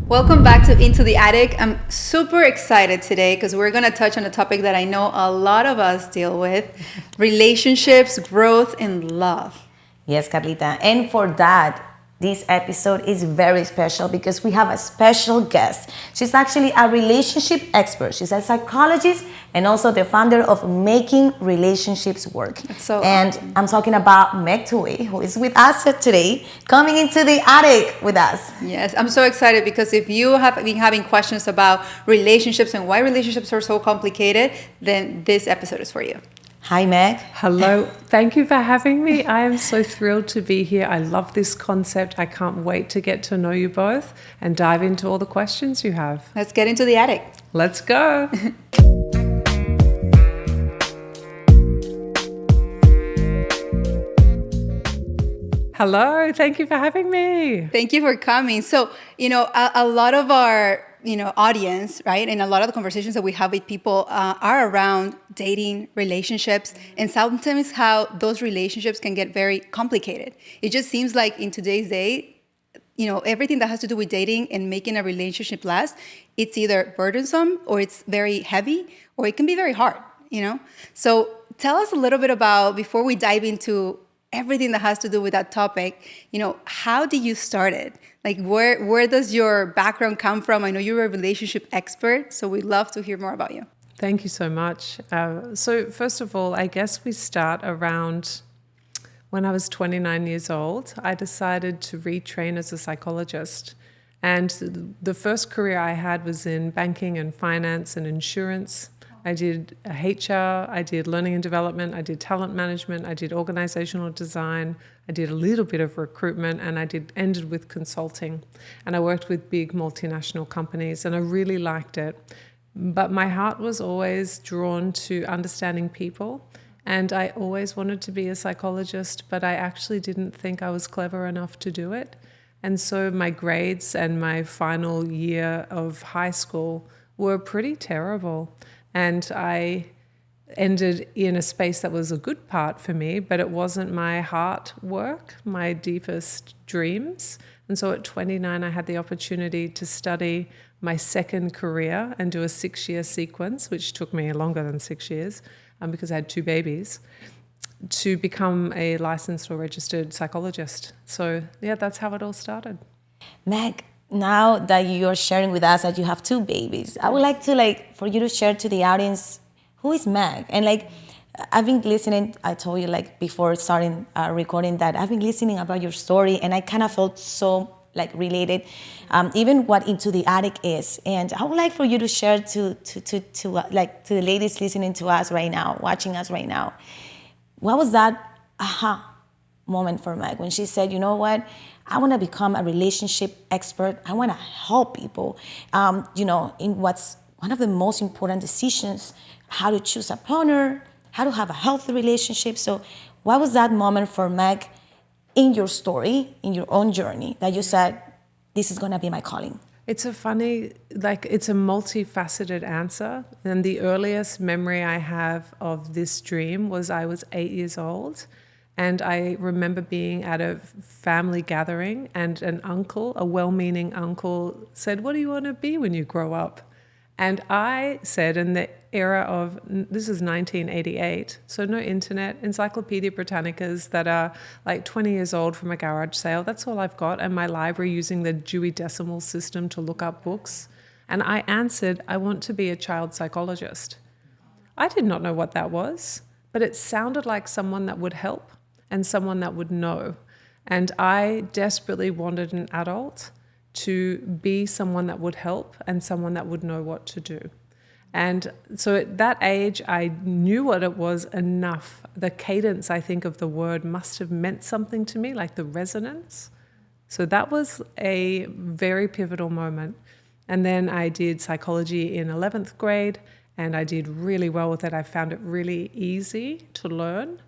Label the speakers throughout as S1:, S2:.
S1: Welcome back to Into the Attic. I'm super excited today because we're going to touch on a topic that I know a lot of us deal with: relationships, growth, and love.
S2: Yes, Carlita. And for that, this episode is very special because we have a special guest. She's actually a relationship expert. She's a psychologist and also the founder of Making Relationships Work. And
S1: awesome.
S2: I'm talking about Meg Tui, who is with us today, coming into the attic with us.
S1: Yes, I'm so excited because if you have been having questions about relationships and why relationships are so complicated, then this episode is for you.
S2: Hi, Meg.
S3: Hello. Thank you for having me. I am so thrilled to be here. I love this concept. I can't wait to get to know you both and dive into all the questions you have.
S1: Let's get into the attic.
S3: Let's go. Hello. Thank you for having me.
S1: Thank you for coming. So, a lot of our audience, right? And a lot of the conversations that we have with people are around dating, relationships, and sometimes how those relationships can get very complicated. It just seems like in today's day, everything that has to do with dating and making a relationship last, it's either burdensome or it's very heavy or it can be very hard, So tell us a little bit about, before we dive into everything that has to do with that topic, how did you start it? Like, where does your background come from? I know you're a relationship expert, so we'd love to hear more about you.
S3: Thank you so much. So first of all, I guess we start around when I was 29 years old. I decided to retrain as a psychologist. And the first career I had was in banking and finance and insurance. I did HR, I did learning and development, I did talent management, I did organizational design, I did a little bit of recruitment, and I ended with consulting. And I worked with big multinational companies, and I really liked it. But my heart was always drawn to understanding people, and I always wanted to be a psychologist, but I actually didn't think I was clever enough to do it. And so my grades and my final year of high school were pretty terrible. And I ended in a space that was a good part for me, but it wasn't my heart work, my deepest dreams. And so at 29, I had the opportunity to study my second career and do a 6-year sequence, which took me longer than 6 years because I had 2 babies, to become a licensed or registered psychologist. So yeah, that's how it all started.
S2: Meg, now that you're sharing with us that you have 2 babies, I would like to for you to share to the audience, who is Meg? And I've been listening, I told you before starting recording that I've been listening about your story, and I kind of felt so related, even what Into the Attic is. And I would like for you to share to the ladies listening to us right now, watching us right now. What was that aha moment for Meg when she said, you know what? I want to become a relationship expert. I want to help people, in what's one of the most important decisions, how to choose a partner, how to have a healthy relationship. So what was that moment for Meg in your story, in your own journey, that you said, this is going to be my calling?
S3: It's a funny, it's a multifaceted answer. And the earliest memory I have of this dream was I was 8 years old. And I remember being at a family gathering, and an uncle, a well-meaning uncle, said, "What do you want to be when you grow up?" And I said, in the era of, this is 1988, so no internet, Encyclopedia Britannicas that are 20 years old from a garage sale, that's all I've got, and my library using the Dewey Decimal System to look up books. And I answered, I want to be a child psychologist. I did not know what that was, but it sounded like someone that would help and someone that would know. And I desperately wanted an adult to be someone that would help and someone that would know what to do. And so at that age, I knew what it was enough. The cadence, I think, of the word must have meant something to me, like the resonance. So that was a very pivotal moment. And then I did psychology in 11th grade, and I did really well with it. I found it really easy to learn.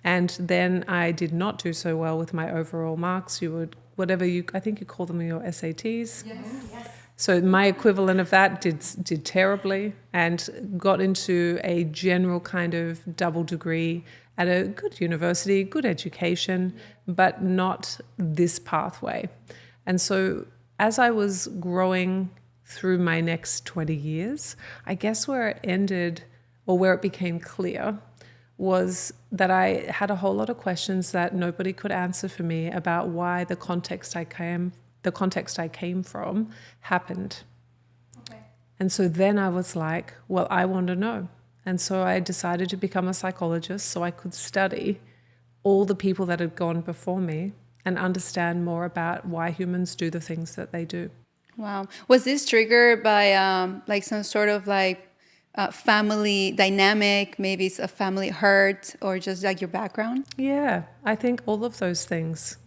S3: And then I did not do so well with my overall marks. I think you call them your SATs.
S1: Yes.
S3: So my equivalent of that did terribly, and got into a general kind of double degree at a good university, good education, but not this pathway. And so as I was growing through my next 20 years, I guess where it ended, or where it became clear, was that I had a whole lot of questions that nobody could answer for me about why the context I came from happened. Okay. And so then I was like, well, I want to know. And so I decided to become a psychologist so I could study all the people that had gone before me and understand more about why humans do the things that they do.
S1: Wow. Was this triggered by like some sort of like family dynamic? Maybe it's a family hurt or just like your background?
S3: Yeah, I think all of those things.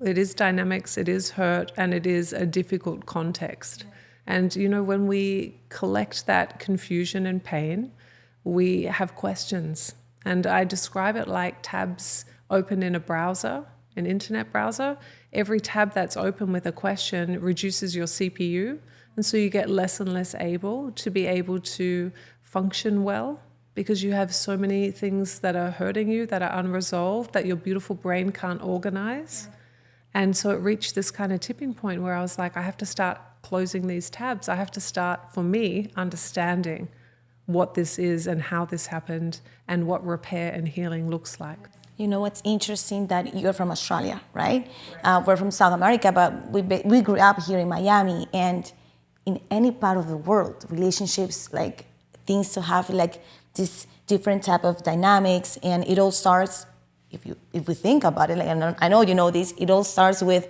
S3: It is dynamics, it is hurt, and it is a difficult context. And, you know, when we collect that confusion and pain, we have questions. And I describe it like tabs open in a browser, an internet browser. Every tab that's open with a question reduces your CPU. And so you get less and less able to function well because you have so many things that are hurting you, that are unresolved, that your beautiful brain can't organize. And so it reached this kind of tipping point where I was like, I have to start closing these tabs. I have to start, for me, understanding what this is and how this happened and what repair and healing looks like.
S2: You know what's interesting that you're from Australia, right? We're from South America, but we grew up here in Miami, and in any part of the world, relationships, like things to have like this different type of dynamics, and it all starts, if we think about it, like I know you know this, it all starts with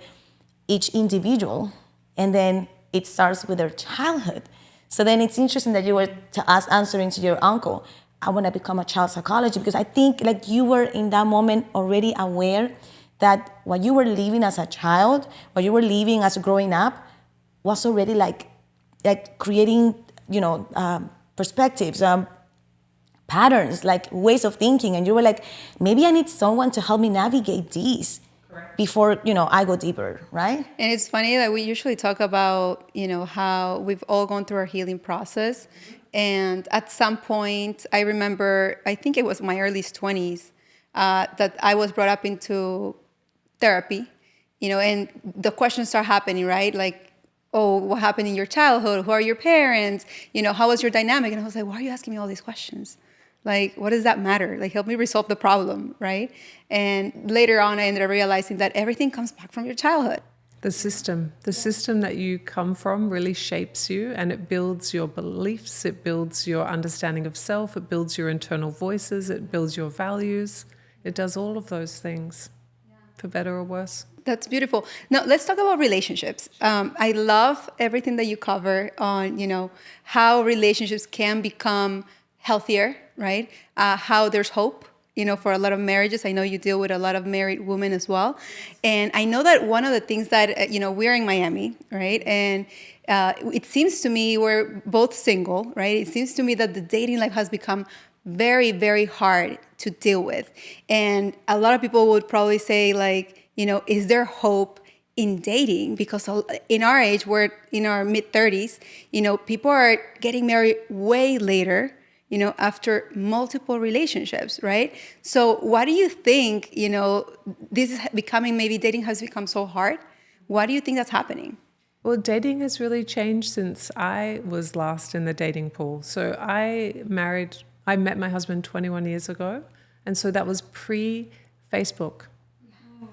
S2: each individual, and then it starts with their childhood. So then it's interesting that you were answering to your uncle, I want to become a child psychologist, because I think like you were in that moment already aware that what you were living as a child, what you were living as growing up, was already like creating, perspectives, patterns, like ways of thinking. And you were like, maybe I need someone to help me navigate these before, I go deeper, right?
S1: And it's funny that we usually talk about, how we've all gone through our healing process. And at some point, I remember, I think it was my early 20s, that I was brought up into therapy, and the questions start happening, right? Like, oh, what happened in your childhood? Who are your parents? How was your dynamic? And I was like, why are you asking me all these questions? Like, what does that matter? Like, help me resolve the problem, right? And later on, I ended up realizing that everything comes back from your childhood.
S3: The system that you come from really shapes you, and it builds your beliefs, it builds your understanding of self, it builds your internal voices, it builds your values. It does all of those things, for better or worse.
S1: That's beautiful. Now, let's talk about relationships. I love everything that you cover on, how relationships can become healthier, right? How there's hope, for a lot of marriages. I know you deal with a lot of married women as well. And I know that one of the things that, we're in Miami, right? And it seems to me we're both single, right? It seems to me that the dating life has become very, very hard to deal with. And a lot of people would probably say like, is there hope in dating? Because in our age, we're in our mid-30s, people are getting married way later, after multiple relationships, right? So what do you think, this is becoming, maybe dating has become so hard? Why do you think that's happening?
S3: Well, dating has really changed since I was last in the dating pool. So I met my husband 21 years ago. And so that was pre-Facebook.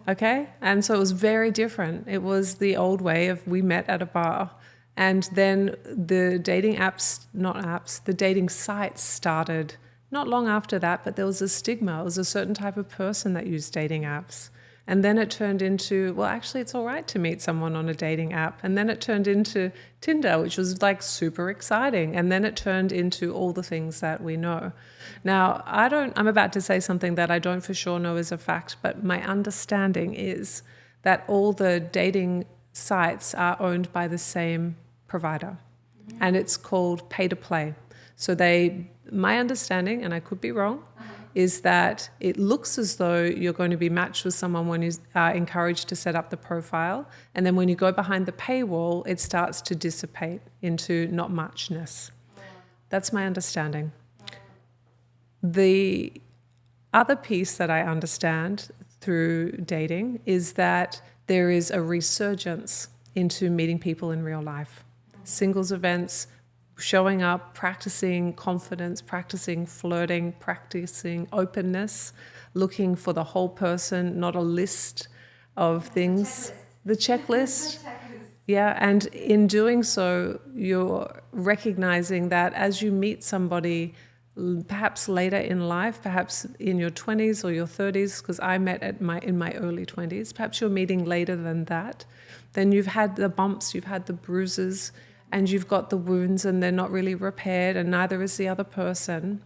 S3: Okay? And so it was very different. It was the old way of we met at a bar. And then the dating the dating sites started not long after that, but there was a stigma. It was a certain type of person that used dating apps. And then it turned into, well, actually, it's all right to meet someone on a dating app. And then it turned into Tinder, which was like super exciting. And then it turned into all the things that we know. Now, I'm about to say something that I don't for sure know is a fact, but my understanding is that all the dating sites are owned by the same provider, and it's called pay to play. So my understanding, and I could be wrong, is that it looks as though you're going to be matched with someone when you are encouraged to set up the profile, and then when you go behind the paywall, it starts to dissipate into not muchness. That's my understanding. The other piece that I understand through dating is that there is a resurgence into meeting people in real life. Singles events, showing up, practicing confidence, practicing flirting, practicing openness, looking for the whole person, not a list of things. The checklist. Yeah, and in doing so, you're recognizing that as you meet somebody, perhaps later in life, perhaps in your 20s or your 30s, because I met in my early 20s, perhaps you're meeting later than that, then you've had the bumps, you've had the bruises, and you've got the wounds, and they're not really repaired, and neither is the other person.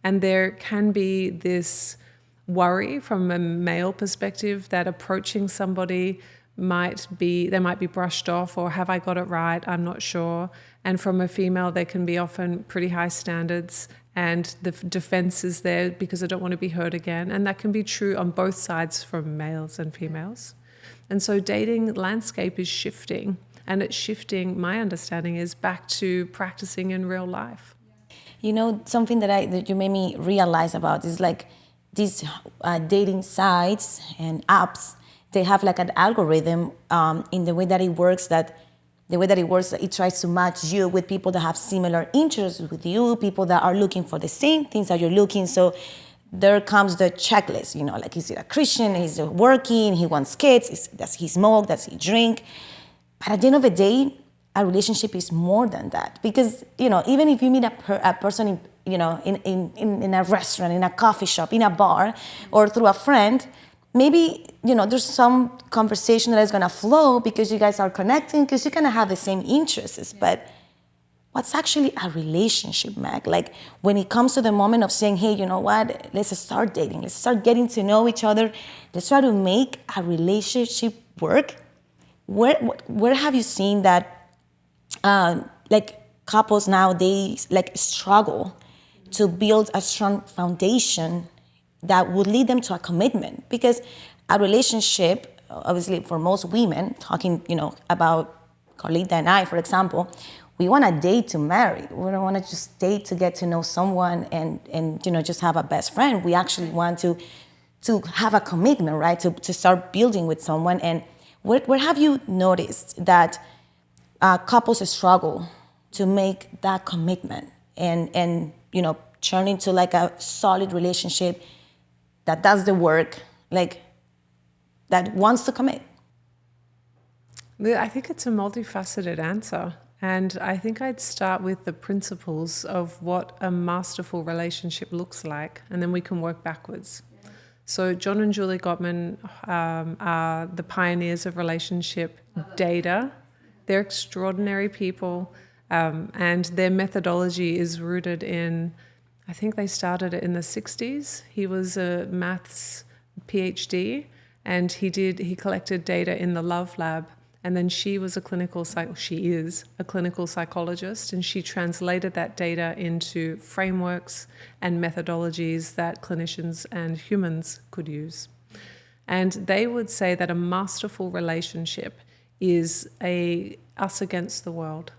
S3: And there can be this worry from a male perspective that approaching somebody they might be brushed off, or have I got it right? I'm not sure. And from a female, there can be often pretty high standards, and the defense is there because I don't want to be hurt again. And that can be true on both sides from males and females. And so dating landscape is shifting, and it's shifting, my understanding is, back to practicing in real life.
S2: You know, something that you made me realize about is like these dating sites and apps, they have like an algorithm in the way that it works, it tries to match you with people that have similar interests with you, people that are looking for the same things that you're looking. So there comes the checklist, you know, like, is he a Christian, he's working, he wants kids, does he smoke, does he drink? But at the end of the day, a relationship is more than that. Because, you know, even if you meet a person in a restaurant, in a coffee shop, in a bar, or through a friend, maybe, you know, there's some conversation that is going to flow because you guys are connecting, because you're going to have the same interests. But what's actually a relationship, Meg? Like, when it comes to the moment of saying, hey, you know what, let's start dating, let's start getting to know each other, let's try to make a relationship work. Where have you seen that, like, couples nowadays, like, struggle to build a strong foundation that would lead them to a commitment? Because a relationship, obviously for most women, talking, you know, about Carlita and I, for example, we want to date to marry. We don't want to just date to get to know someone and you know, just have a best friend. We actually want to have a commitment, right? To start building with someone. And where have you noticed that couples struggle to make that commitment and you know, turn into like a solid relationship that does the work, like, that wants to commit?
S3: I think it's a multifaceted answer. And I think I'd start with the principles of what a masterful relationship looks like, and then we can work backwards. Yeah. So John and Julie Gottman are the pioneers of relationship data. They're extraordinary people, and their methodology is rooted in, I think they started it in the 60s. He was a maths PhD, and he collected data in the Love Lab. And then she is a clinical psychologist, and she translated that data into frameworks and methodologies that clinicians and humans could use. And they would say that a masterful relationship is us against the world.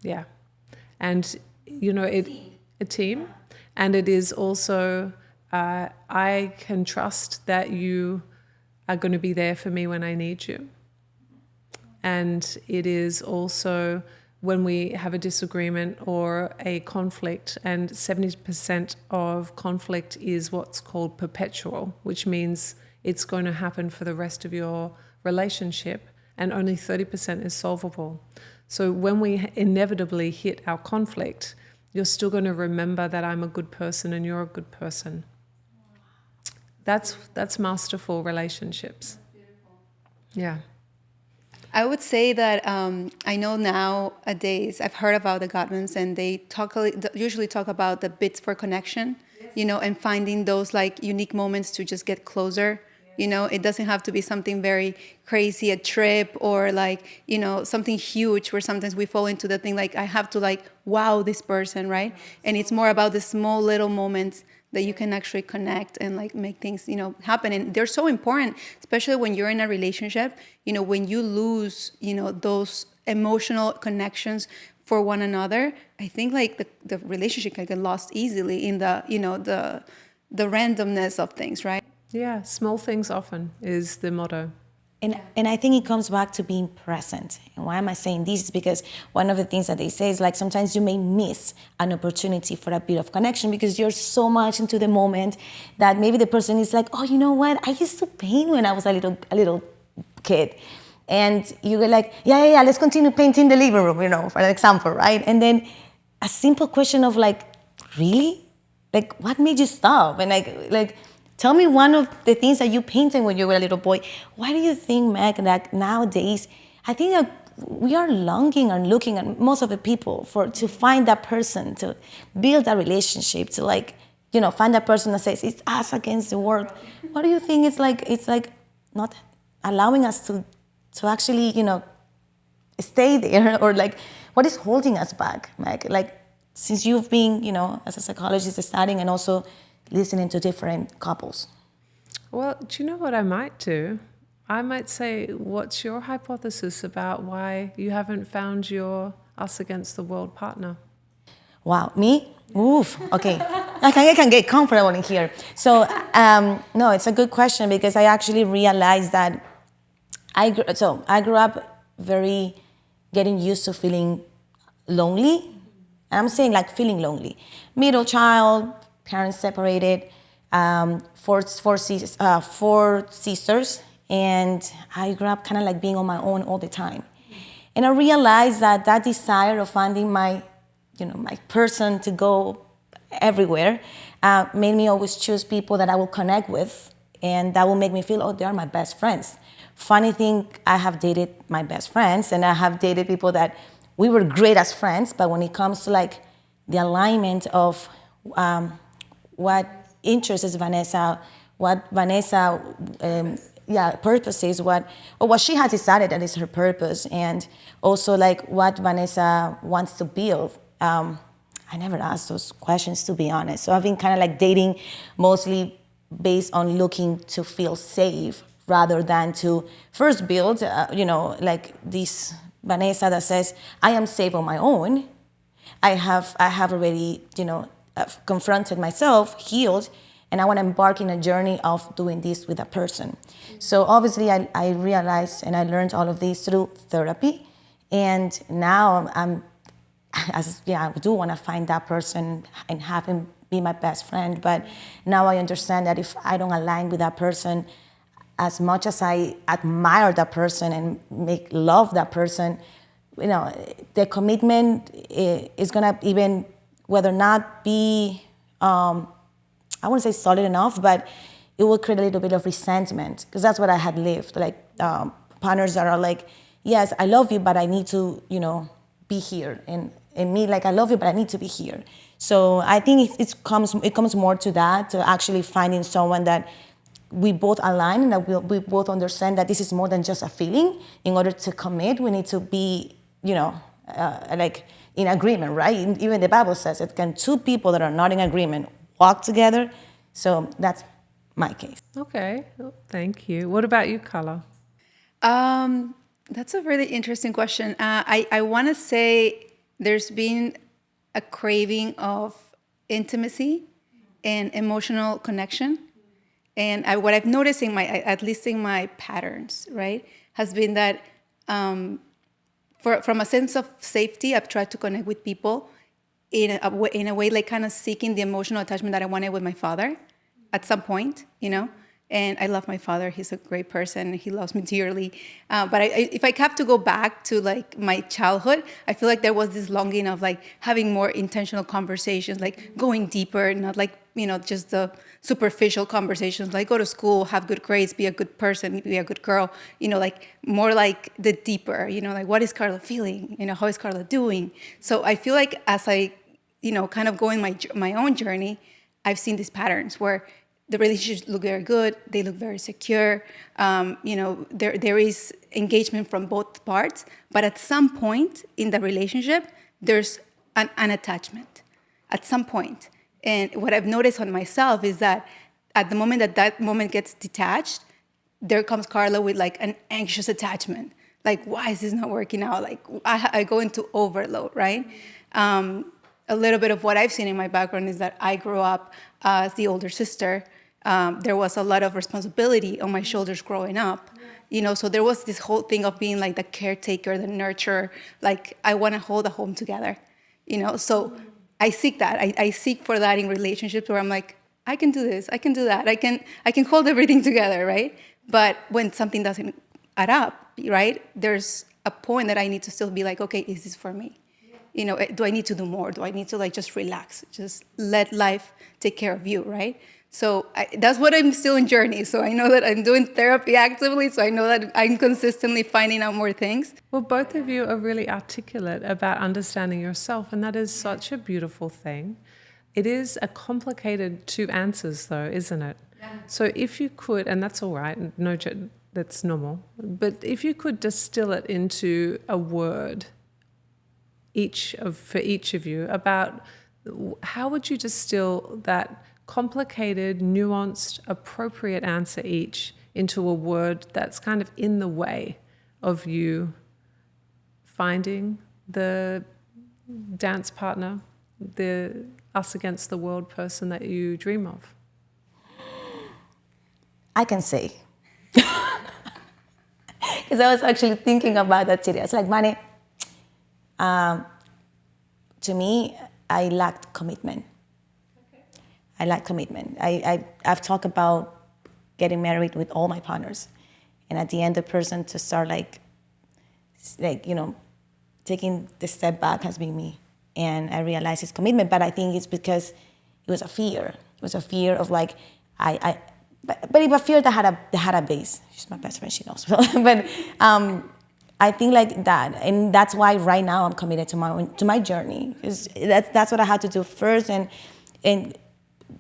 S3: Yeah. And, you know, a team. And it is also, I can trust that you are going to be there for me when I need you. And it is also when we have a disagreement or a conflict, and 70% of conflict is what's called perpetual, which means it's going to happen for the rest of your relationship, and only 30% is solvable. So when we inevitably hit our conflict, you're still going to remember that I'm a good person and you're a good person. That's masterful relationships. Yeah.
S1: I would say that I know nowadays, I've heard about the Gottmans, and they usually talk about the bits for connection, you know, and finding those like unique moments to just get closer. You know, it doesn't have to be something very crazy, a trip, or like, you know, something huge where sometimes we fall into the thing like, I have to like, wow, this person, right? And it's more about the small little moments that you can actually connect and like make things, you know, happen. And they're so important, especially when you're in a relationship, you know, when you lose, you know, those emotional connections for one another, I think like the relationship can get lost easily in the, you know, the randomness of things, right?
S3: Yeah, small things often is the motto.
S2: And I think it comes back to being present. And why am I saying this? Is because one of the things that they say is like sometimes you may miss an opportunity for a bit of connection because you're so much into the moment that maybe the person is like, oh, you know what? I used to paint when I was a little kid. And you go like, yeah, let's continue painting the living room, for an example, right? And then a simple question of like, really? Like, what made you stop? And like, tell me one of the things that you painted when you were a little boy. Why do you think, Meg, that nowadays, I think that we are longing and looking at most of the people to find that person, to build a relationship, to like, find that person that says, it's us against the world. What do you think it's like not allowing us to actually, stay there, or like, what is holding us back, Meg? Like, since you've been, as a psychologist studying and also listening to different couples.
S3: Well, do you know what I might do? I might say, what's your hypothesis about why you haven't found your us against the world partner?
S2: Wow, me? Oof, okay. I can get comfortable in here. So, no, it's a good question because I actually realized that I grew up very getting used to feeling lonely. And I'm saying like feeling lonely. Middle child, parents separated, four sisters, and I grew up kind of like being on my own all the time. And I realized that desire of finding my person to go everywhere made me always choose people that I will connect with and that will make me feel, oh, they are my best friends. Funny thing, I have dated my best friends and I have dated people that we were great as friends, but when it comes to like the alignment of what interests Vanessa, what Vanessa purpose is, what she has decided that is her purpose, and also like what Vanessa wants to build. I never asked those questions, to be honest. So I've been kind of like dating mostly based on looking to feel safe rather than to first build, like this Vanessa that says, I am safe on my own. I have already, confronted myself, healed, and I want to embark in a journey of doing this with a person. So obviously I realized and I learned all of this through therapy. And now I do want to find that person and have him be my best friend. But now I understand that if I don't align with that person, as much as I admire that person and love that person, the commitment is gonna even whether not be, I wouldn't say solid enough, but it will create a little bit of resentment because that's what I had lived. Like partners that are like, yes, I love you, but I need to, be here, and me like I love you, but I need to be here. So I think it comes more to that, to actually finding someone that we both align and that we both understand that this is more than just a feeling. In order to commit, we need to be, like in agreement, right? Even the Bible says it, can two people that are not in agreement walk together? So that's my case.
S3: Okay, well, thank you. What about you, Karla?
S1: That's a really interesting question. I want to say there's been a craving of intimacy and emotional connection. And what I've noticed at least in my patterns, right, has been that from a sense of safety, I've tried to connect with people in a way like kind of seeking the emotional attachment that I wanted with my father at some point, And I love my father. He's a great person. He loves me dearly. But if I have to go back to like my childhood, I feel like there was this longing of like having more intentional conversations, like going deeper, not like, just the superficial conversations, like go to school, have good grades, be a good person, be a good girl, like more like the deeper, like what is Karla feeling? How is Karla doing? So I feel like as I, kind of going my own journey, I've seen these patterns where the relationships look very good. They look very secure. There is engagement from both parts. But at some point in the relationship, there's an attachment. At some point. And what I've noticed on myself is that at the moment that moment gets detached, there comes Karla with like an anxious attachment. Like, why is this not working out? Like, I go into overload, right? A little bit of what I've seen in my background is that I grew up as the older sister. There was a lot of responsibility on my shoulders growing up. So there was this whole thing of being like the caretaker, the nurturer, like I want to hold the home together, so I seek that. I seek for that in relationships where I'm like, I can do this, I can do that, I can hold everything together, right? But when something doesn't add up, right, there's a point that I need to still be like, okay, is this for me? Do I need to do more? Do I need to like just relax, just let life take care of you, right? So that's what I'm still in journey. So I know that I'm doing therapy actively. So I know that I'm consistently finding out more things.
S3: Well, both of you are really articulate about understanding yourself, and that is such a beautiful thing. It is a complicated 2 answers, though, isn't it? Yeah. So if you could, and that's all right, no, that's normal, but if you could distill it into a word, for each of you, about how would you distill that complicated, nuanced, appropriate answer each into a word that's kind of in the way of you finding the dance partner, the us against the world person that you dream of?
S2: I can say. Because I was actually thinking about that today. I was like, Manny, to me, I lacked commitment. I lack commitment. I've talked about getting married with all my partners. And at the end, the person to start taking the step back has been me. And I realized it's commitment, but I think it's because it was a fear. It was a fear of but it was a fear that had a base. She's my best friend, she knows. But I think like that, and that's why right now I'm committed to my journey. That's what I had to do first, and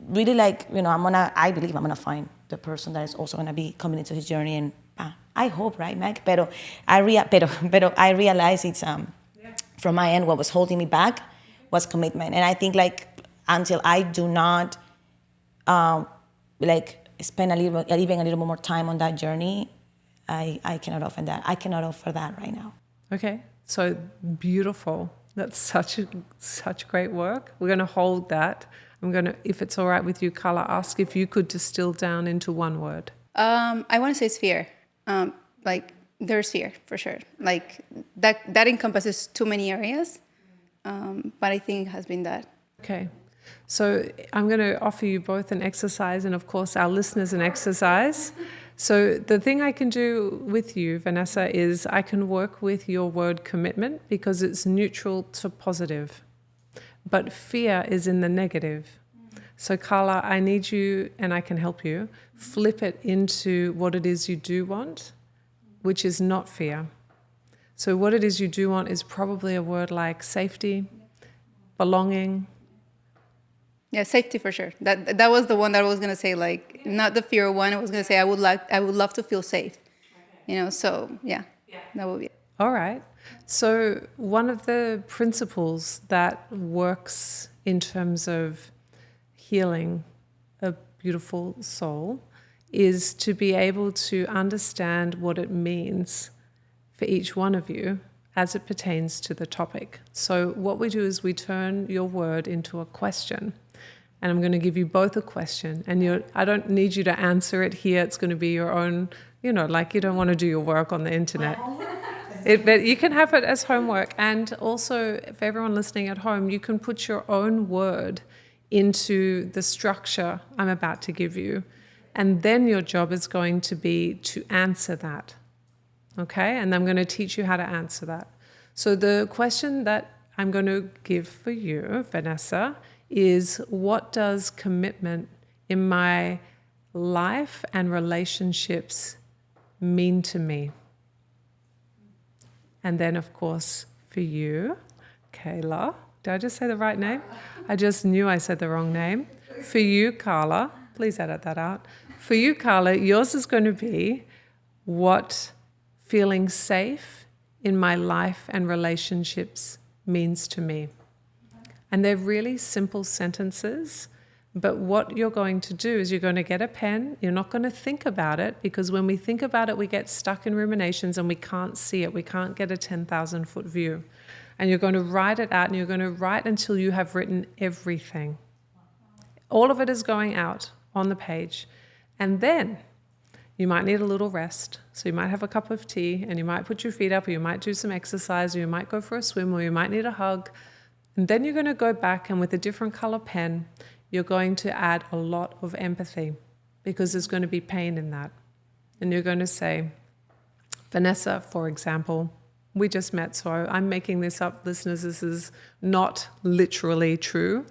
S2: really I believe I'm gonna find the person that is also gonna be committed to his journey, and I hope, right, Meg? Pero I realize it's from my end what was holding me back was commitment, and I think until I do not spend even a little more time on that journey, I cannot offer that. I cannot offer that right now.
S3: Okay, so beautiful. That's such great work. We're going to hold that. I'm going to, if it's all right with you, Karla, ask if you could distill down into one word.
S1: I want to say it's fear. There's fear for sure. That encompasses too many areas, but I think it has been that.
S3: Okay. So I'm going to offer you both an exercise and, of course, our listeners an exercise. So the thing I can do with you, Vanessa, is I can work with your word commitment because it's neutral to positive. But fear is in the negative. So Karla, I need you, and I can help you, flip it into what it is you do want, which is not fear. So what it is you do want is probably a word like safety, belonging.
S1: Yeah, safety for sure. That was the one that I was gonna say, not the fear one. I was gonna say I would love to feel safe. So yeah, that would be it.
S3: All right. So one of the principles that works in terms of healing a beautiful soul is to be able to understand what it means for each one of you as it pertains to the topic. So what we do is we turn your word into a question. And I'm going to give you both a question. And I don't need you to answer it here. It's going to be your own, you don't want to do your work on the internet. But you can have it as homework. And also, for everyone listening at home, you can put your own word into the structure I'm about to give you. And then your job is going to be to answer that. Okay? And I'm going to teach you how to answer that. So the question that I'm going to give for you, Vanessa, is what does commitment in my life and relationships mean to me? And then, of course, for you, Kayla, did I just say the right name? I just knew I said the wrong name. For you, Karla, please edit that out. For you, Karla, yours is going to be what feeling safe in my life and relationships means to me. And they're really simple sentences, but what you're going to do is you're going to get a pen. You're not going to think about it, because when we think about it, we get stuck in ruminations and we can't see it. We can't get a 10,000-foot view. And you're going to write it out, and you're going to write until you have written everything. All of it is going out on the page. And then You might need a little rest. So you might have a cup of tea and you might put your feet up, or you might do some exercise, or you might go for a swim, or you might need a hug. And then you're going to go back, and with a different color pen, you're going to add a lot of empathy, because there's going to be pain in that. And you're going to say, Vanessa, for example, we just met, so I'm making this up, listeners. This is not literally true,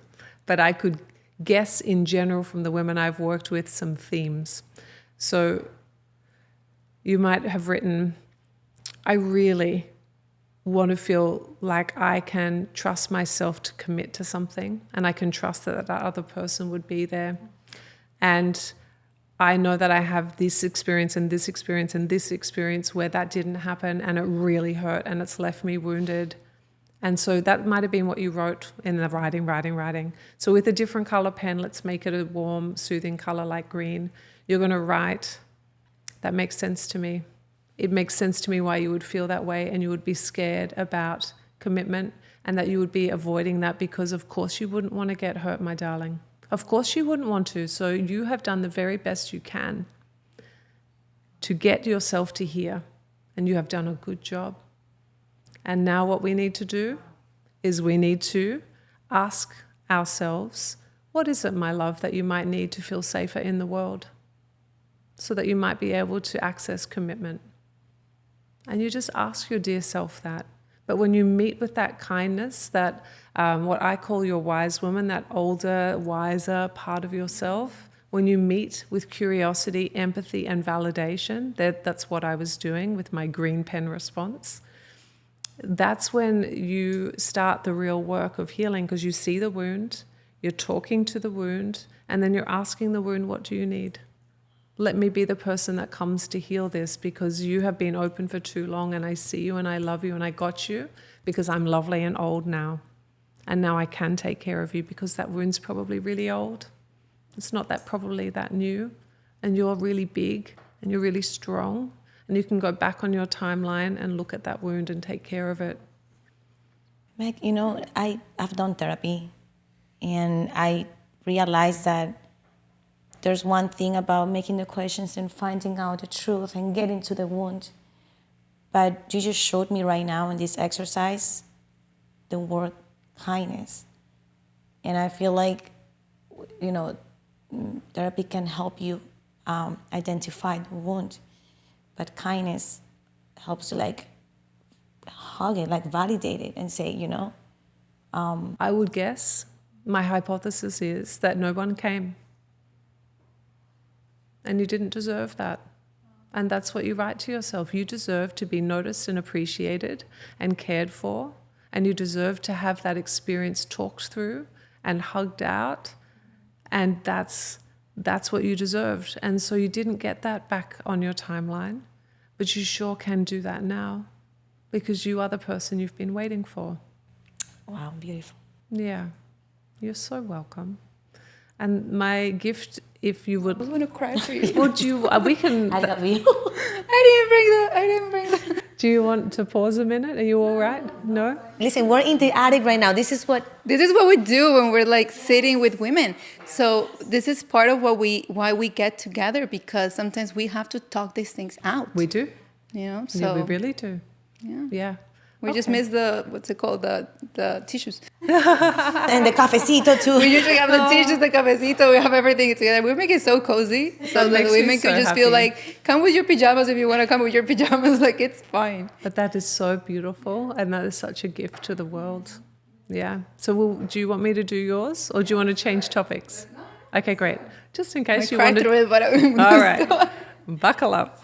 S3: but I could guess in general from the women I've worked with some themes. So you might have written, I really want to feel like I can trust myself to commit to something, and I can trust that that other person would be there. And I know that I have this experience and this experience and this experience where that didn't happen, and it really hurt and it's left me wounded. And so that might have been what you wrote in the writing. So with a different color pen, let's make it a warm, soothing color like green. You're going to write, that makes sense to me. It makes sense to me why you would feel that way, and you would be scared about commitment, and that you would be avoiding that because, of course, you wouldn't want to get hurt, my darling. Of course you wouldn't want to. So you have done the very best you can to get yourself to here, and you have done a good job. And now what we need to do is we need to ask ourselves, what is it, my love, that you might need to feel safer in the world, so that you might be able to access commitment? And you just ask your dear self that. But when you meet with that kindness, that what I call your wise woman, that older, wiser part of yourself, when you meet with curiosity, empathy, and validation, that's what I was doing with my green pen response. That's when you start the real work of healing, because you see the wound, you're talking to the wound, and then you're asking the wound, what do you need? Let me be the person that comes to heal this, because you have been open for too long, and I see you and I love you and I got you because I'm lovely and old now. And now I can take care of you because that wound's probably really old. It's not that probably that new. And you're really big and you're really strong. And you can go back on your timeline and look at that wound and take care of it.
S2: Meg, I've done therapy, and I realized that there's one thing about making the questions and finding out the truth and getting to the wound. But you just showed me right now in this exercise the word kindness. And I feel like, therapy can help you identify the wound. But kindness helps to hug it, validate it and say,
S3: I would guess, my hypothesis is that no one came. And you didn't deserve that. And that's what you write to yourself. You deserve to be noticed and appreciated and cared for. And you deserve to have that experience talked through and hugged out. And that's what you deserved. And so you didn't get that back on your timeline. But you sure can do that now, because you are the person you've been waiting for.
S2: Wow, beautiful.
S3: Yeah. You're so welcome. And my gift, if you would...
S1: I was going to cry for you.
S3: Would you... we can...
S2: I love you.
S1: I didn't bring that.
S3: Do you want to pause a minute? Are you all right? No?
S2: Listen, we're in the attic right now. This is what
S1: we do when we're sitting with women. So this is part of why we get together, because sometimes we have to talk these things out.
S3: We do.
S1: So
S3: Yeah, we really do.
S1: Yeah. We just miss the tissues.
S2: and the cafecito too.
S1: We usually have the tissues, the cafecito, we have everything together. We make it so cozy. So the women could just feel like, come with your pajamas if you want to come with your pajamas. It's fine.
S3: But that is so beautiful, and that is such a gift to the world. Yeah. So do you want me to do yours, or do you want to change topics? Okay, great. Just in case you want to...
S1: through it, but
S3: all right. Buckle up.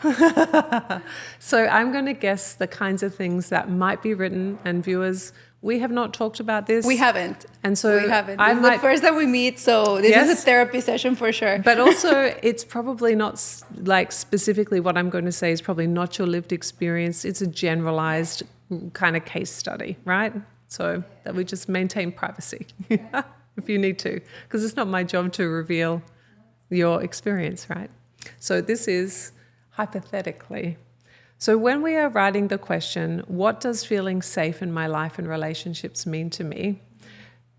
S3: So I'm going to guess the kinds of things that might be written, and viewers, we have not talked about this.
S1: We haven't.
S3: And so
S1: we haven't. This is the first time we meet, so this is a therapy session for sure.
S3: But also, it's probably not specifically what I'm going to say is probably not your lived experience. It's a generalized kind of case study, right? So that we just maintain privacy if you need to, because it's not my job to reveal your experience, right? So this is hypothetically. So when we are writing the question, what does feeling safe in my life and relationships mean to me?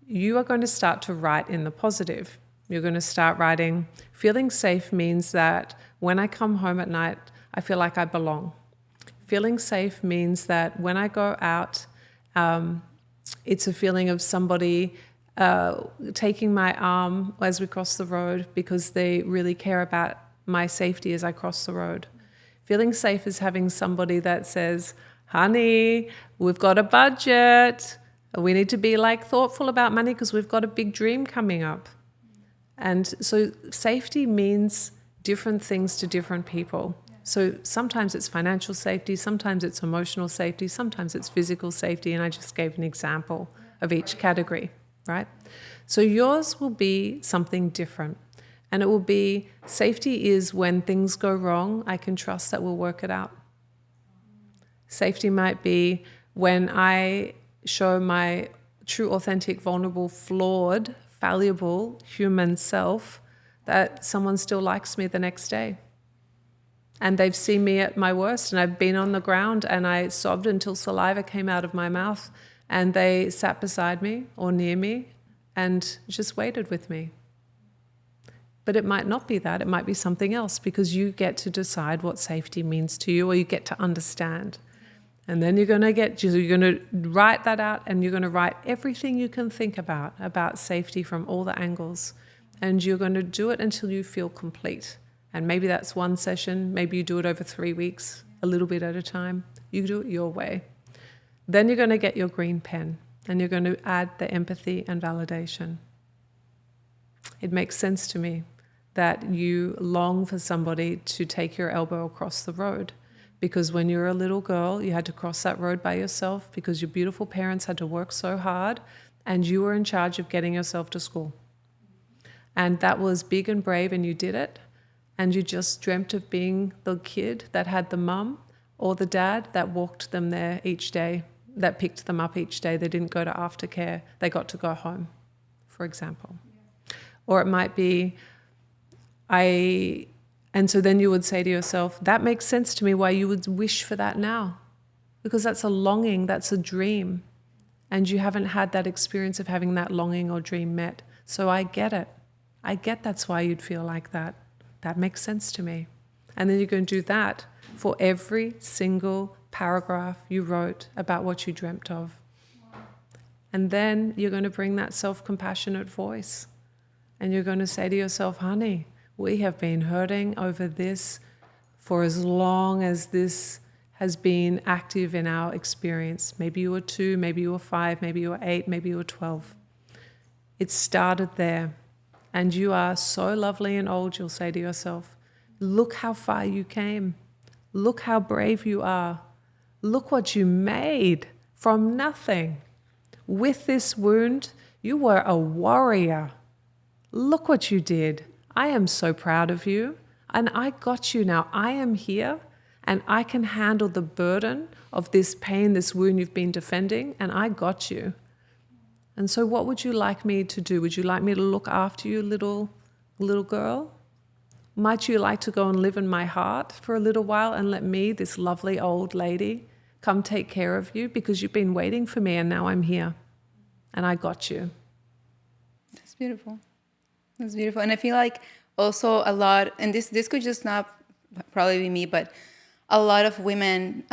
S3: You are going to start to write in the positive. You're going to start writing, feeling safe means that When I come home at night, I feel like I belong. Feeling safe means that when I go out, it's a feeling of somebody taking my arm as we cross the road because they really care about my safety as I cross the road. Feeling safe is having somebody that says, honey, we've got a budget. We need to be thoughtful about money because we've got a big dream coming up. And so safety means different things to different people. So sometimes it's financial safety, sometimes it's emotional safety, sometimes it's physical safety, and I just gave an example of each category, right? So yours will be something different. And it will be, safety is when things go wrong, I can trust that we'll work it out. Safety might be when I show my true, authentic, vulnerable, flawed, fallible human self, that someone still likes me the next day. And they've seen me at my worst, and I've been on the ground and I sobbed until saliva came out of my mouth, and they sat beside me or near me and just waited with me. But it might not be that, it might be something else, because you get to decide what safety means to you, or you get to understand. And then you're going to write that out, and you're going to write everything you can think about safety from all the angles. And you're going to do it until you feel complete. And maybe that's one session, maybe you do it over 3 weeks, a little bit at a time. You do it your way. Then you're going to get your green pen, and you're going to add the empathy and validation. It makes sense to me that you long for somebody to take your elbow across the road, because when you were a little girl, you had to cross that road by yourself because your beautiful parents had to work so hard, and you were in charge of getting yourself to school. And that was big and brave, and you did it. And you just dreamt of being the kid that had the mum or the dad that walked them there each day, that picked them up each day. They didn't go to aftercare. They got to go home, for example. Or it might be, and so then you would say to yourself, that makes sense to me why you would wish for that now. Because that's a longing, that's a dream. And you haven't had that experience of having that longing or dream met. So I get it. I get that's why you'd feel like that. That makes sense to me. And then you're going to do that for every single paragraph you wrote about what you dreamt of. And then you're going to bring that self-compassionate voice. And you're going to say to yourself, honey, we have been hurting over this for as long as this has been active in our experience. Maybe you were 2, maybe you were 5, maybe you were 8, maybe you were 12. It started there. And you are so lovely and old, you'll say to yourself, look how far you came. Look how brave you are. Look what you made from nothing. With this wound, you were a warrior. Look what you did. I am so proud of you. And I got you now. I am here, and I can handle the burden of this pain, this wound you've been defending, and I got you. And so what would you like me to do? Would you like me to look after you, little girl? Might you like to go and live in my heart for a little while and let me, this lovely old lady, come take care of you? Because you've been waiting for me, and now I'm here. And I got you.
S1: That's beautiful. That's beautiful. And I feel like also a lot, and this could just not probably be me, but a lot of women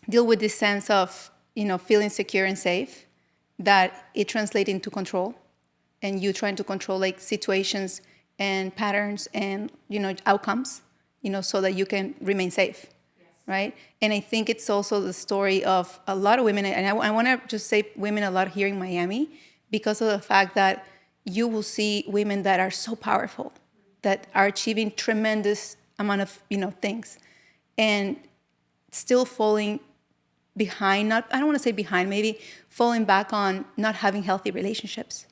S1: deal with this sense of, feeling secure and safe, that it translates into control, and you trying to control situations and patterns and outcomes, so that you can remain safe, yes. Right? And I think it's also the story of a lot of women, and I want to just say women a lot here in Miami, because of the fact that you will see women that are so powerful, that are achieving tremendous amount of things, and still falling behind, I don't want to say behind, maybe falling back on not having healthy relationships.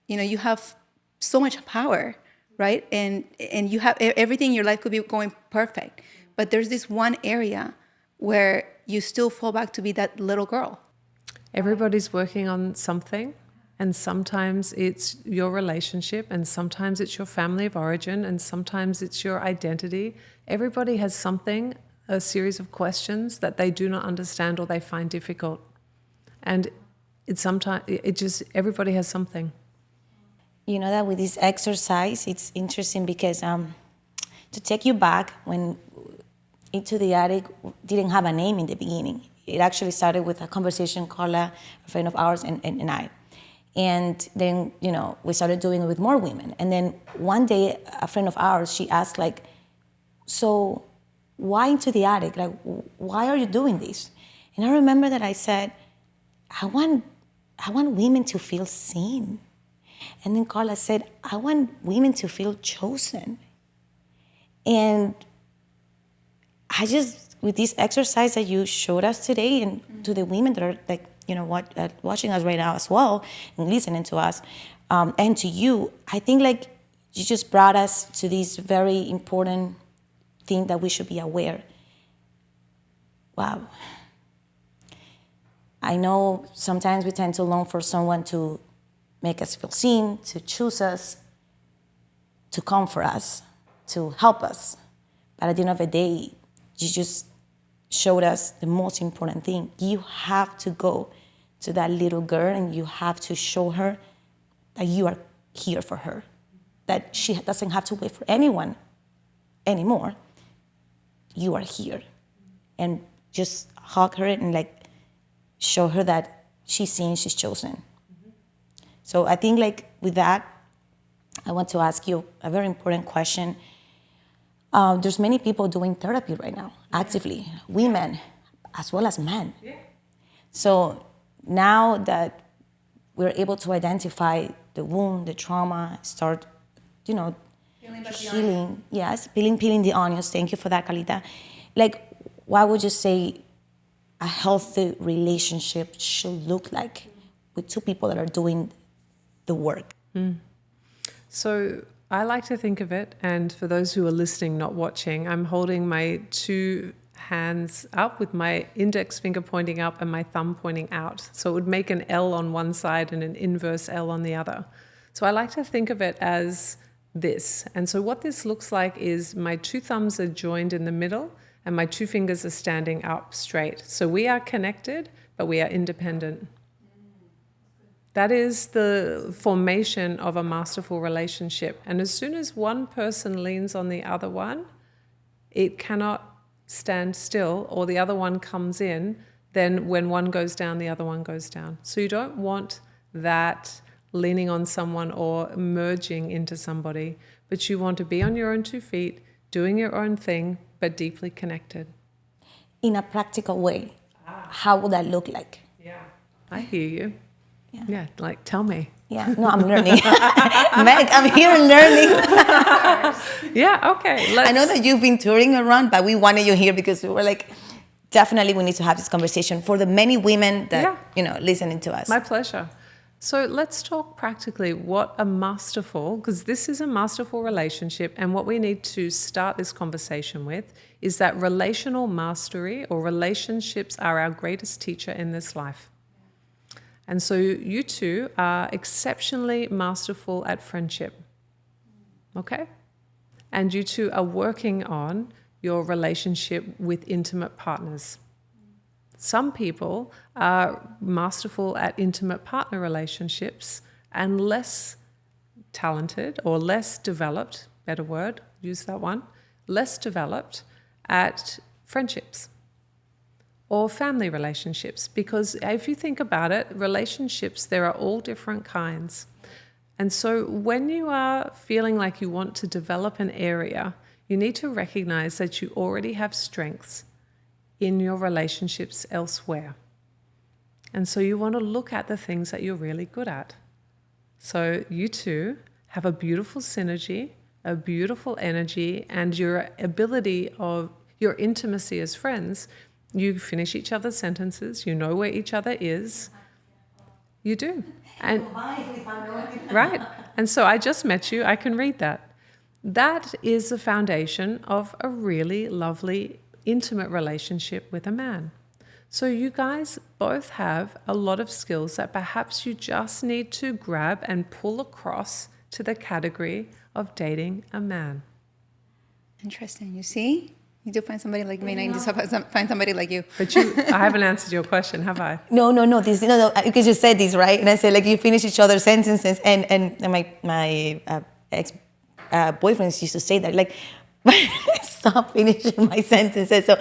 S1: You have so much power, right? And you have everything in your life could be going perfect, but there's this one area where you still fall back to be that little girl.
S3: Everybody's working on something, and sometimes it's your relationship, and sometimes it's your family of origin, and sometimes it's your identity. Everybody has something, a series of questions that they do not understand or they find difficult. And everybody has something.
S2: You know that with this exercise, it's interesting because to take you back when Into the Attic didn't have a name in the beginning. It actually started with a conversation, Karla, a friend of ours, and I. And then, we started doing it with more women. And then one day, a friend of ours, she asked, like, so why Into the Attic? Like, why are you doing this? And I remember that I said, I want women to feel seen. And then Karla said, I want women to feel chosen. And I just, with this exercise that you showed us today, and to the women that are like, watching us right now as well and listening to us, and to you, I think like you just brought us to this very important thing that we should be aware. Wow. I know sometimes we tend to long for someone to make us feel seen, to choose us, to come for us, to help us. But at the end of the day, you just showed us the most important thing. You have to go to that little girl and you have to show her that you are here for her, that she doesn't have to wait for anyone anymore. You are here. And just hug her and like show her that she's seen, she's chosen. So I think like with that, I want to ask you a very important question. There's many people doing therapy right now, actively, women as well as men. Yeah. So now that we're able to identify the wound, the trauma, start, healing. Yes, peeling the onions. Thank you for that, Carlita. Like, what would you say a healthy relationship should look like with two people that are doing the work?
S3: So I like to think of it, and for those who are listening, not watching, I'm holding my two hands up with my index finger pointing up and my thumb pointing out. So it would make an L on one side and an inverse L on the other. So I like to think of it as this. And so what this looks like is my two thumbs are joined in the middle and my two fingers are standing up straight. So we are connected, but we are independent. That is the formation of a masterful relationship. And as soon as one person leans on the other one, it cannot stand still, or the other one comes in, then when one goes down, the other one goes down. So you don't want that leaning on someone or merging into somebody, but you want to be on your own 2 feet, doing your own thing, but deeply connected.
S2: In a practical way, how would that look like?
S3: Yeah, I hear you. Yeah, like tell me.
S2: Yeah, no, I'm learning. Meg, I'm here learning.
S3: Yeah, okay.
S2: I know that you've been touring around, but we wanted you here because we were like, definitely we need to have this conversation for the many women that, listening to us.
S3: My pleasure. So let's talk practically what a masterful, because this is a masterful relationship, and what we need to start this conversation with is that relational mastery, or relationships, are our greatest teacher in this life. And so you two are exceptionally masterful at friendship, okay? And you two are working on your relationship with intimate partners. Some people are masterful at intimate partner relationships and less talented or less developed, better word, use that one, less developed at friendships or family relationships. Because if you think about it, relationships, there are all different kinds. And so when you are feeling like you want to develop an area, you need to recognize that you already have strengths in your relationships elsewhere. And so you want to look at the things that you're really good at. So you two have a beautiful synergy, a beautiful energy, and your ability of your intimacy as friends. You finish each other's sentences, you know where each other is. You do. And right. And so I just met you, I can read that. That is the foundation of a really lovely, intimate relationship with a man. So you guys both have a lot of skills that perhaps you just need to grab and pull across to the category of dating a man.
S1: Interesting. You see? You do find somebody like me, and I need to find somebody like you.
S3: But I haven't answered your question, have I?
S2: No, because you said this, right? And I said, like, you finish each other's sentences, and my ex boyfriends used to say that, like, stop finishing my sentences. So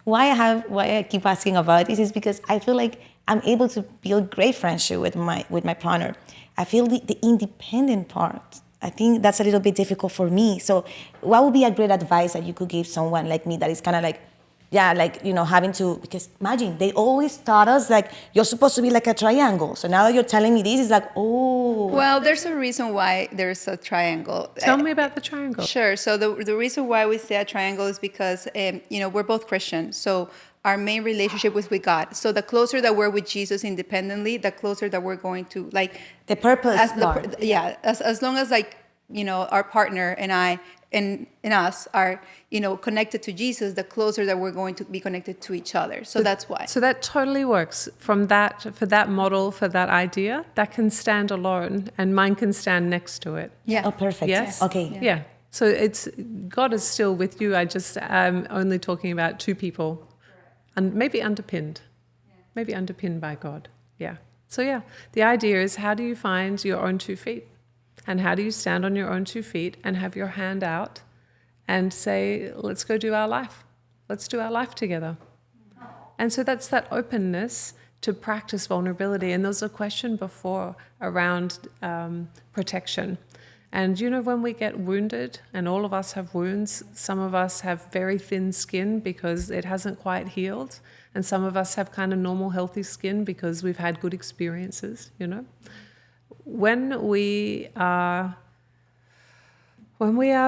S2: why I keep asking about this is because I feel like I'm able to build great friendship with my partner. I feel the independent part. I think that's a little bit difficult for me. So what would be a great advice that you could give someone like me that is kind of like, yeah, like, having to, because imagine, they always taught us like, you're supposed to be like a triangle. So now that you're telling me this, it's like, oh.
S1: Well, there's a reason why there's a triangle.
S3: Tell me about the triangle.
S1: Sure. So the reason why we say a triangle is because, we're both Christian. So our main relationship was with God. So the closer that we're with Jesus independently, the closer that we're going to, like...
S2: The purpose part.
S1: As long as, like, our partner and I and us are, connected to Jesus, the closer that we're going to be connected to each other. So that's why.
S3: So that totally works. For that model, for that idea, that can stand alone, and mine can stand next to it.
S1: Yeah.
S2: Oh, perfect.
S3: Yes.
S2: Okay.
S3: Yeah. So God is still with you. I just am only talking about two people, and maybe underpinned by God. Yeah. So yeah, the idea is, how do you find your own 2 feet? And how do you stand on your own 2 feet and have your hand out and say, let's go do our life. Let's do our life together. And so that's that openness to practice vulnerability. And there was a question before around protection. And when we get wounded, and all of us have wounds, some of us have very thin skin because it hasn't quite healed. And some of us have kind of normal, healthy skin because we've had good experiences, When we are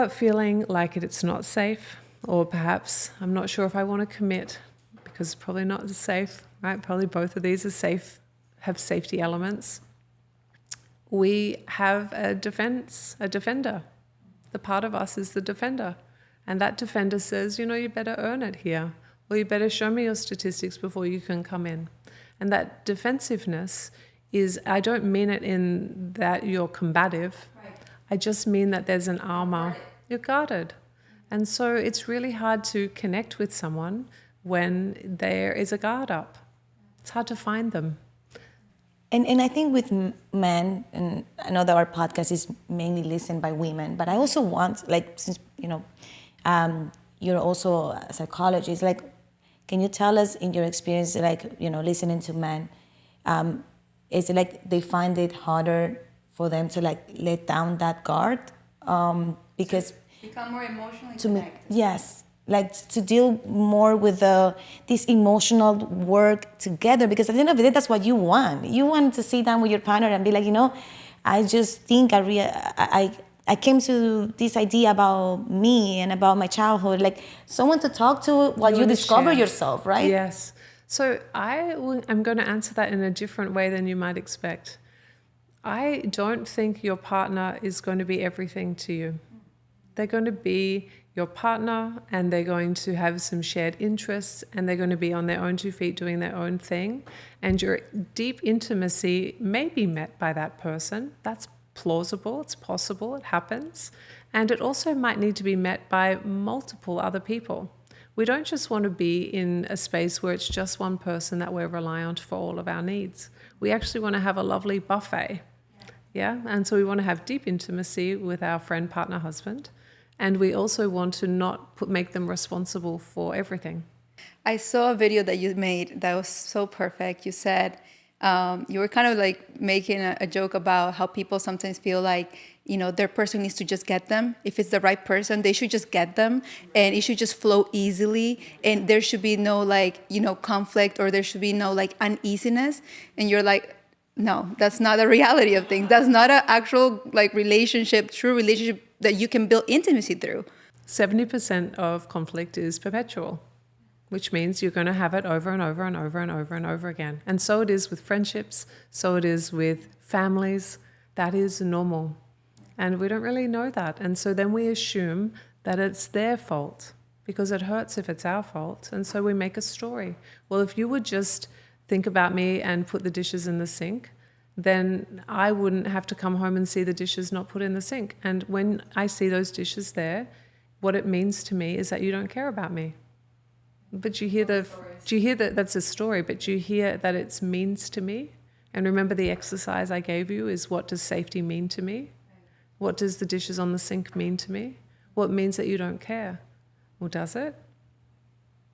S3: feeling like it's not safe, or perhaps I'm not sure if I want to commit because it's probably not safe, right? Probably both of these are safe, have safety elements. We have a defender. The part of us is the defender. And that defender says, you better earn it here, or you better show me your statistics before you can come in. And that defensiveness is, I don't mean it in that you're combative. Right. I just mean that there's an armor. You're guarded. And so it's really hard to connect with someone when there is a guard up. It's hard to find them.
S2: And I think with men, and I know that our podcast is mainly listened by women, but I also want, like, since, you're also a psychologist, like, can you tell us in your experience, like, listening to men, is it like they find it harder for them to, like, let down that guard? Because...
S1: Become more emotionally connected.
S2: Yes. Like, to deal more with this emotional work together, because at the end of the day, that's what you want. You want to sit down with your partner and be like, I just think I came to this idea about me and about my childhood, like someone to talk to while you discover yourself, right?
S3: Yes. So I'm going to answer that in a different way than you might expect. I don't think your partner is going to be everything to you. They're going to be your partner, and they're going to have some shared interests, and they're going to be on their own 2 feet doing their own thing. And your deep intimacy may be met by that person. That's plausible, it's possible, it happens. And it also might need to be met by multiple other people. We don't just want to be in a space where it's just one person that we're relying on for all of our needs. We actually want to have a lovely buffet. Yeah? And so we want to have deep intimacy with our friend, partner, husband. And we also want to not make them responsible for everything.
S1: I saw a video that you made that was so perfect. You said you were kind of like making a joke about how people sometimes feel like, their person needs to just get them. If it's the right person, they should just get them, and it should just flow easily. And there should be no conflict, or there should be no uneasiness. And you're like, no, that's not the reality of things. That's not an actual true relationship that you can build intimacy through.
S3: 70% of conflict is perpetual, which means you're going to have it over and over and over and over and over again. And so it is with friendships, so it is with families. That is normal. And we don't really know that. And so then we assume that it's their fault because it hurts if it's our fault. And so we make a story. Well, if you would just think about me and put the dishes in the sink, then I wouldn't have to come home and see the dishes not put in the sink. And when I see those dishes there, what it means to me is that you don't care about me. But do you hear that that's a story, but do you hear that it's means to me? And remember, the exercise I gave you is, what does safety mean to me? What does the dishes on the sink mean to me? Well, it means that you don't care. Well, does it?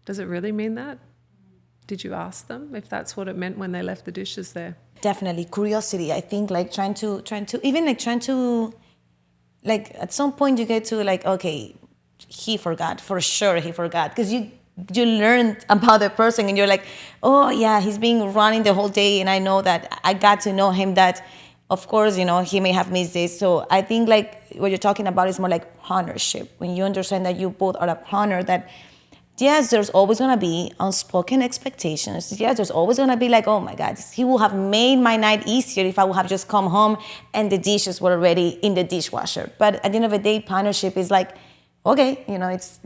S3: Does it really mean that? Did you ask them if that's what it meant when they left the dishes there?
S2: Definitely curiosity. I think like trying to like at some point you get to like, okay, he forgot, for sure he forgot, because you learned about the person and you're like, oh yeah, he's been running the whole day and I know that I got to know him, that of course, you know, he may have missed this. So I think like what you're talking about is more like partnership. When you understand that you both are a partner, that yes, there's always gonna be unspoken expectations. Yes, there's always gonna be like, oh my God, he would have made my night easier if I would have just come home and the dishes were already in the dishwasher. But at the end of the day, partnership is like, okay, you know, it's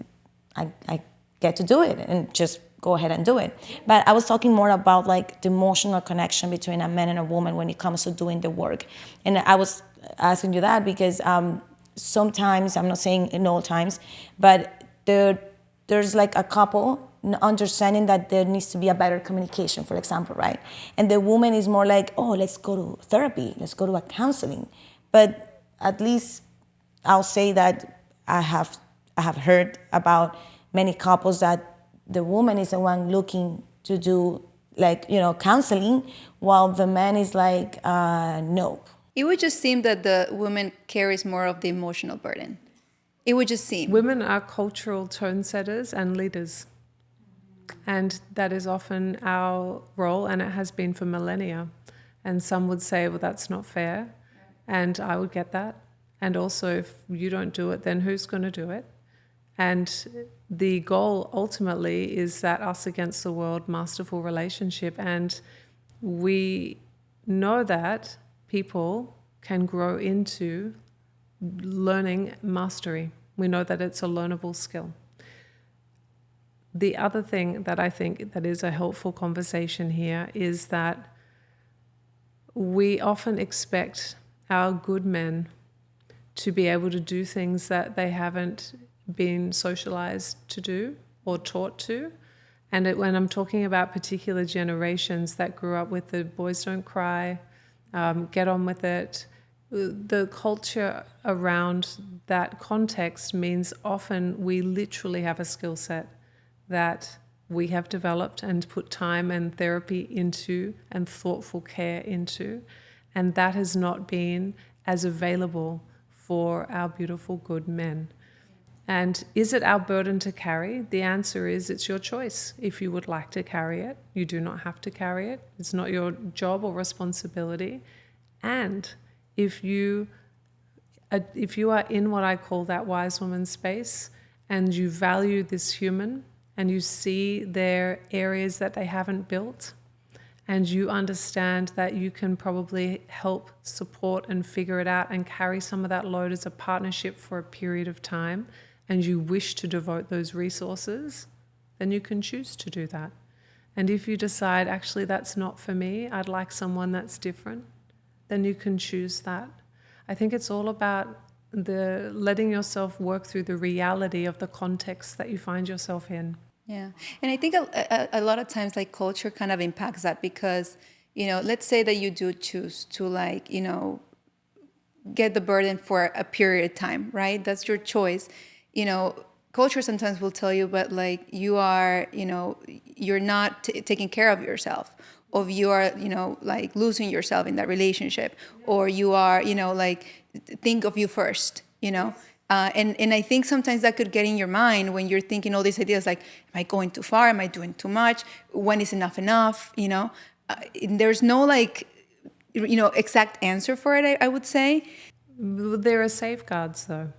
S2: I get to do it and just go ahead and do it. But I was talking more about like the emotional connection between a man and a woman when it comes to doing the work. And I was asking you that because sometimes, I'm not saying in all times, but there's like a couple understanding that there needs to be a better communication, for example, right? And the woman is more like, oh, let's go to therapy, let's go to a counseling. But at least I'll say that I have heard about many couples that the woman is the one looking to do like, you know, counseling, while the man is like, no.
S1: It would just seem that the woman carries more of the emotional burden. It would just seem.
S3: Women are cultural tone setters and leaders. And that is often our role, and it has been for millennia. And some would say, well, that's not fair. And I would get that. And also, if you don't do it, then who's going to do it? And the goal ultimately is that us against the world masterful relationship. And we know that people can grow into learning mastery. We know that it's a learnable skill. The other thing that I think that is a helpful conversation here is that we often expect our good men to be able to do things that they haven't been socialized to do or taught to. And when I'm talking about particular generations that grew up with the boys don't cry, get on with it, the culture around that context means often we literally have a skill set that we have developed and put time and therapy into and thoughtful care into, and that has not been as available for our beautiful good men. And is it our burden to carry? The answer is it's your choice. If you would like to carry it, you do not have to carry it. It's not your job or responsibility. And if you are in what I call that wise woman space and you value this human and you see their areas that they haven't built and you understand that you can probably help support and figure it out and carry some of that load as a partnership for a period of time, and you wish to devote those resources, then you can choose to do that. And if you decide, actually, that's not for me, I'd like someone that's different, then you can choose that. I think it's all about the letting yourself work through the reality of the context that you find yourself in.
S1: Yeah. And I think a lot of times like culture kind of impacts that because, you know, let's say that you do choose to like, you know, get the burden for a period of time, right? That's your choice. You know, culture sometimes will tell you, but like you are, you know, you're not taking care of yourself, or you are, you know, like losing yourself in that relationship, or you are, you know, like think of you first, you know. And I think sometimes that could get in your mind when you're thinking all these ideas like, am I going too far? Am I doing too much? When is enough, you know? There's no like, you know, exact answer for it, I would say.
S3: There are safeguards though.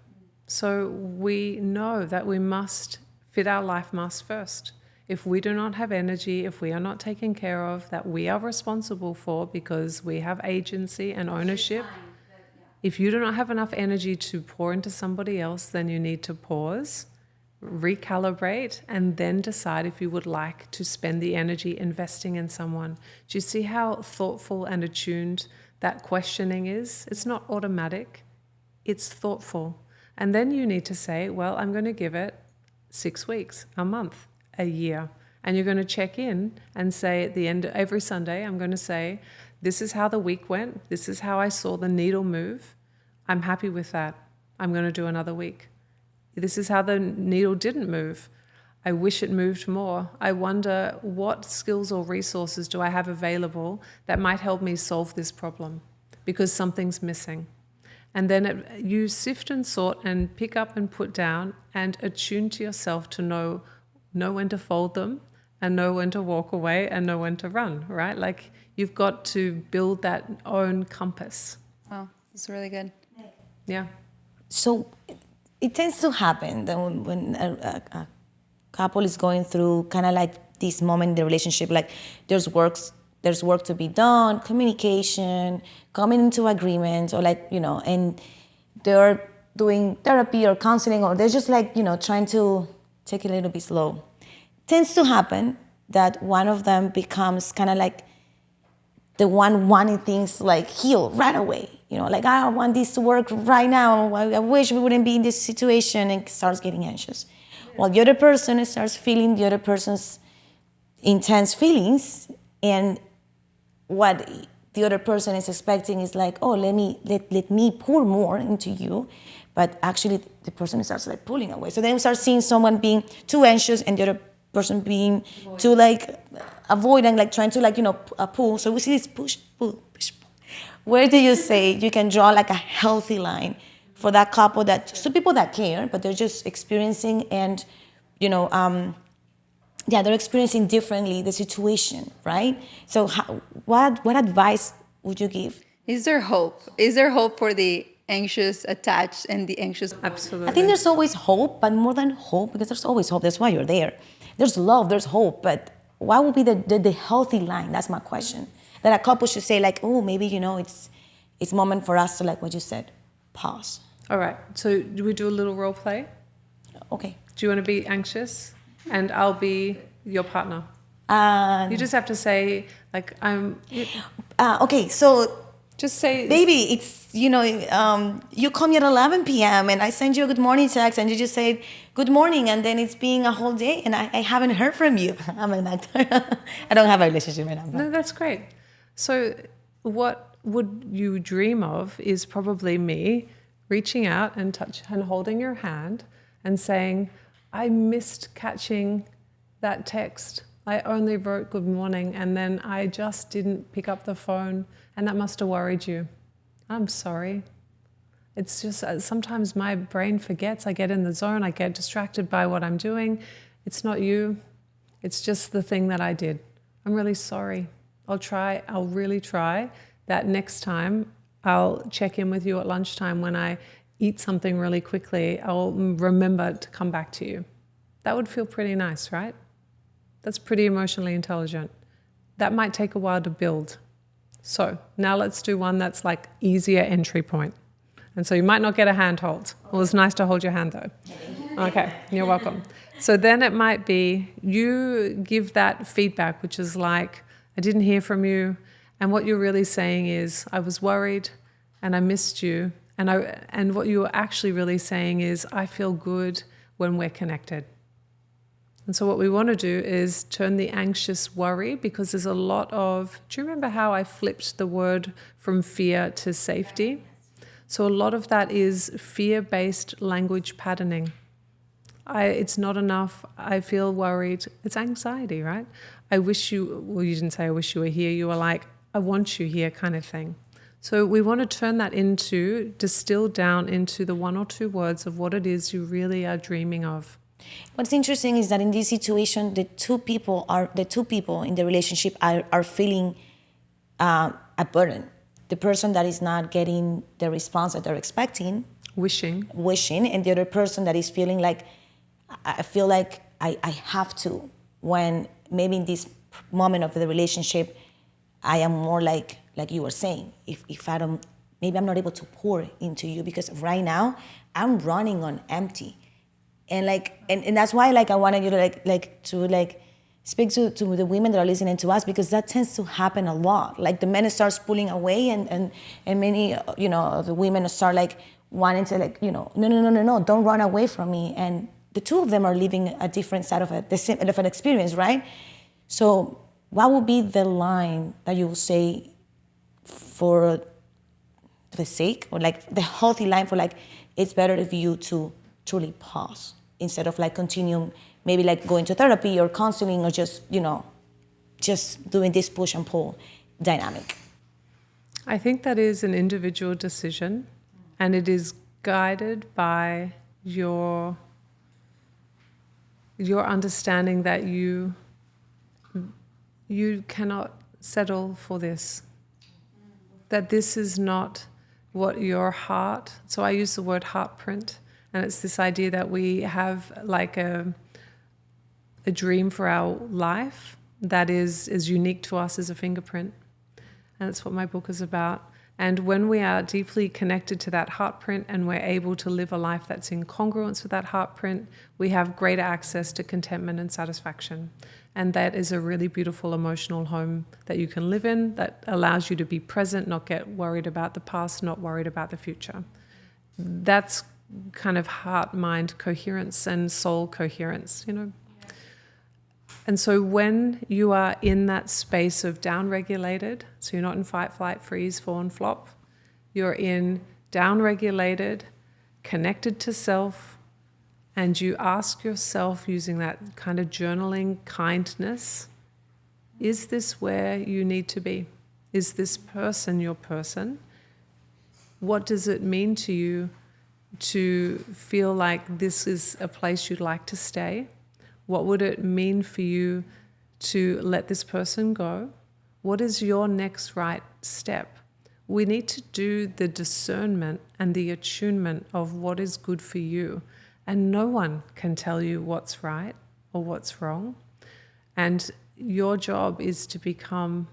S3: So we know that we must fit our life mask first. If we do not have energy, if we are not taken care of, that we are responsible for because we have agency and ownership. If you do not have enough energy to pour into somebody else, then you need to pause, recalibrate, and then decide if you would like to spend the energy investing in someone. Do you see how thoughtful and attuned that questioning is? It's not automatic, it's thoughtful. And then you need to say, well, I'm going to give it 6 weeks, a month, a year. And you're going to check in and say at the end, every Sunday, I'm going to say, this is how the week went. This is how I saw the needle move. I'm happy with that. I'm going to do another week. This is how the needle didn't move. I wish it moved more. I wonder what skills or resources do I have available that might help me solve this problem because something's missing. And then you sift and sort and pick up and put down and attune to yourself to know when to fold them and know when to walk away and know when to run, right? Like you've got to build that own compass.
S1: Wow, that's really good.
S3: Yeah.
S2: So it tends to happen that when a couple is going through kind of like this moment in the relationship, like there's work to be done, communication, coming into agreement, or like, and they're doing therapy or counseling, or they're just like, trying to take it a little bit slow. Tends to happen that one of them becomes kind of like the one wanting things like heal right away. Like, I want this to work right now. I wish we wouldn't be in this situation, and starts getting anxious. While the other person starts feeling the other person's intense feelings, and what the other person is expecting is like, oh, let me pour more into you, but actually the person starts like pulling away. So then we start seeing someone being too anxious and the other person being too like avoidant, like trying to like pull. So we see this push, pull, push, pull. Where do you say you can draw like a healthy line for that couple, so people that care, but they're just experiencing and, they're experiencing differently the situation, right? So what advice would you give?
S1: Is there hope? Is there hope for the anxious attached and the anxious?
S3: Absolutely.
S2: I think there's always hope, but more than hope, because there's always hope. That's why you're there. There's love, there's hope, but what would be the healthy line? That's my question. That a couple should say like, oh, maybe, it's moment for us to, like what you said, pause.
S3: All right. So do we do a little role play?
S2: Okay.
S3: Do you want to be anxious? And I'll be your partner. You just have to say, like,
S2: Okay, so
S3: just say...
S2: baby, it's, you call me at 11 p.m. and I send you a good morning text and you just say, good morning, and then it's been a whole day and I haven't heard from you. I'm an actor. I don't have a relationship right now.
S3: No, that's great. So what would you dream of is probably me reaching out and holding your hand and saying, I missed catching that text. I only wrote good morning and then I just didn't pick up the phone and that must have worried you. I'm sorry. It's just sometimes my brain forgets. I get in the zone. I get distracted by what I'm doing. It's not you. It's just the thing that I did. I'm really sorry. I'll really try that next time. I'll check in with you at lunchtime when I eat something really quickly. I'll remember to come back to you. That would feel pretty nice, right? That's pretty emotionally intelligent. That might take a while to build. So now let's do one that's like easier entry point. And so you might not get a handhold. Well, it's nice to hold your hand though. Okay, you're welcome. So then it might be you give that feedback, which is like, I didn't hear from you. And what you're really saying is, I was worried and I missed you. And what you're actually really saying is, I feel good when we're connected. And so what we want to do is turn the anxious worry, because there's a lot of, do you remember how I flipped the word from fear to safety? So a lot of that is fear-based language patterning. It's not enough. I feel worried. It's anxiety, right? You didn't say I wish you were here. You were like, I want you here kind of thing. So we want to turn that distill down into the one or two words of what it is you really are dreaming of.
S2: What's interesting is that in this situation, the two people in the relationship are feeling a burden. The person that is not getting the response that they're expecting, wishing, and the other person that is feeling like, I feel like I have to, when maybe in this moment of the relationship, I am more like you were saying, if I don't, maybe I'm not able to pour into you because right now I'm running on empty. And and that's why I wanted you to speak to the women that are listening to us, because that tends to happen a lot. Like the men starts pulling away and many of the women start wanting to no, don't run away from me. And the two of them are living a different side of an experience, right? So what would be the line that you will say for the sake, or the healthy line for it's better if you to truly pause instead of like continuing, maybe like going to therapy or counseling or just, just doing this push and pull dynamic?
S3: I think that is an individual decision, and it is guided by your understanding that you cannot settle for this, that this is not what your heart, so I use the word heart print, and it's this idea that we have like a dream for our life that is as unique to us as a fingerprint. And that's what my book is about. And when we are deeply connected to that heart print and we're able to live a life that's in congruence with that heart print, we have greater access to contentment and satisfaction. And that is a really beautiful emotional home that you can live in, that allows you to be present, not get worried about the past, not worried about the future. That's kind of heart-mind coherence and soul coherence, And so when you are in that space of down-regulated, so you're not in fight, flight, freeze, fawn, flop, you're in down-regulated, connected to self, and you ask yourself using that kind of journaling kindness, is this where you need to be? Is this person your person? What does it mean to you to feel like this is a place you'd like to stay? What would it mean for you to let this person go? What is your next right step? We need to do the discernment and the attunement of what is good for you. And no one can tell you what's right or what's wrong. And your job is to become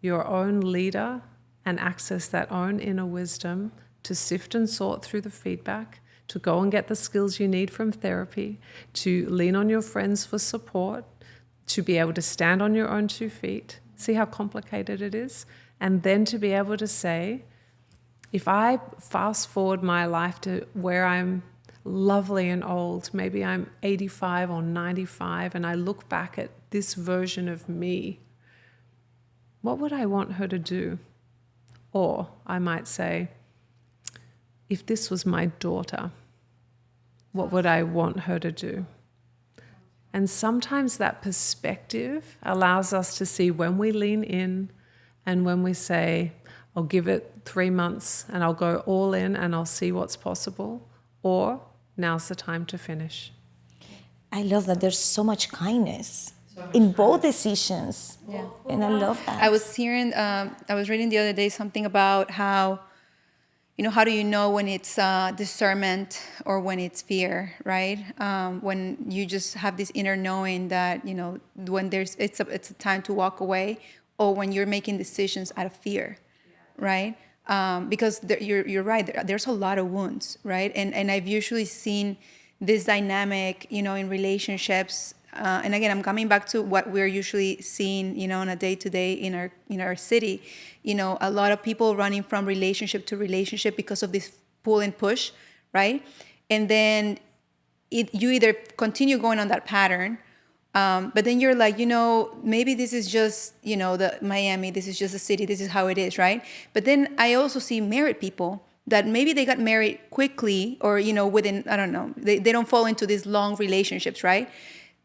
S3: your own leader and access that own inner wisdom to sift and sort through the feedback, to go and get the skills you need from therapy, to lean on your friends for support, to be able to stand on your own 2 feet. See how complicated it is? And then to be able to say, if I fast forward my life to where I'm lovely and old, maybe I'm 85 or 95, and I look back at this version of me, what would I want her to do? Or I might say, if this was my daughter, what would I want her to do? And sometimes that perspective allows us to see when we lean in and when we say, I'll give it 3 months and I'll go all in and I'll see what's possible, or now's the time to finish.
S2: I love that there's so much kindness in both decisions.
S1: Yeah.
S2: And I love that.
S1: I was reading the other day something about how, how do you know when it's discernment or when it's fear, right? When you just have this inner knowing that, when it's a time to walk away, or when you're making decisions out of fear, right? Because you're right, there's a lot of wounds, right? And I've usually seen this dynamic, in relationships. And again, I'm coming back to what we're usually seeing, on a day-to-day in our city. A lot of people running from relationship to relationship because of this pull and push, right? And then you either continue going on that pattern, but then you're like, maybe this is just, the Miami, this is just a city, this is how it is, right? But then I also see married people that maybe they got married quickly or, within, I don't know, they don't fall into these long relationships, right?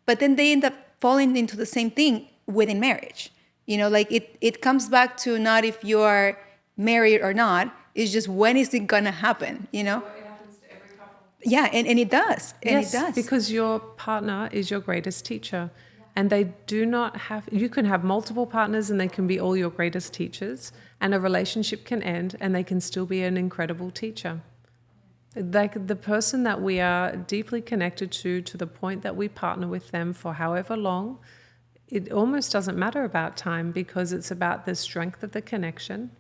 S1: But then they end up falling into the same thing within marriage. It comes back to not if you are married or not, it's just when is it gonna happen,
S3: It happens to every couple.
S1: Yeah, and it does. And
S3: Yes,
S1: it does.
S3: because your partner is your greatest teacher. And they do not have, you can have multiple partners and they can be all your greatest teachers, and a relationship can end and they can still be an incredible teacher. Like the person that we are deeply connected to the point that we partner with them for however long, it almost doesn't matter about time because it's about the strength of the connection.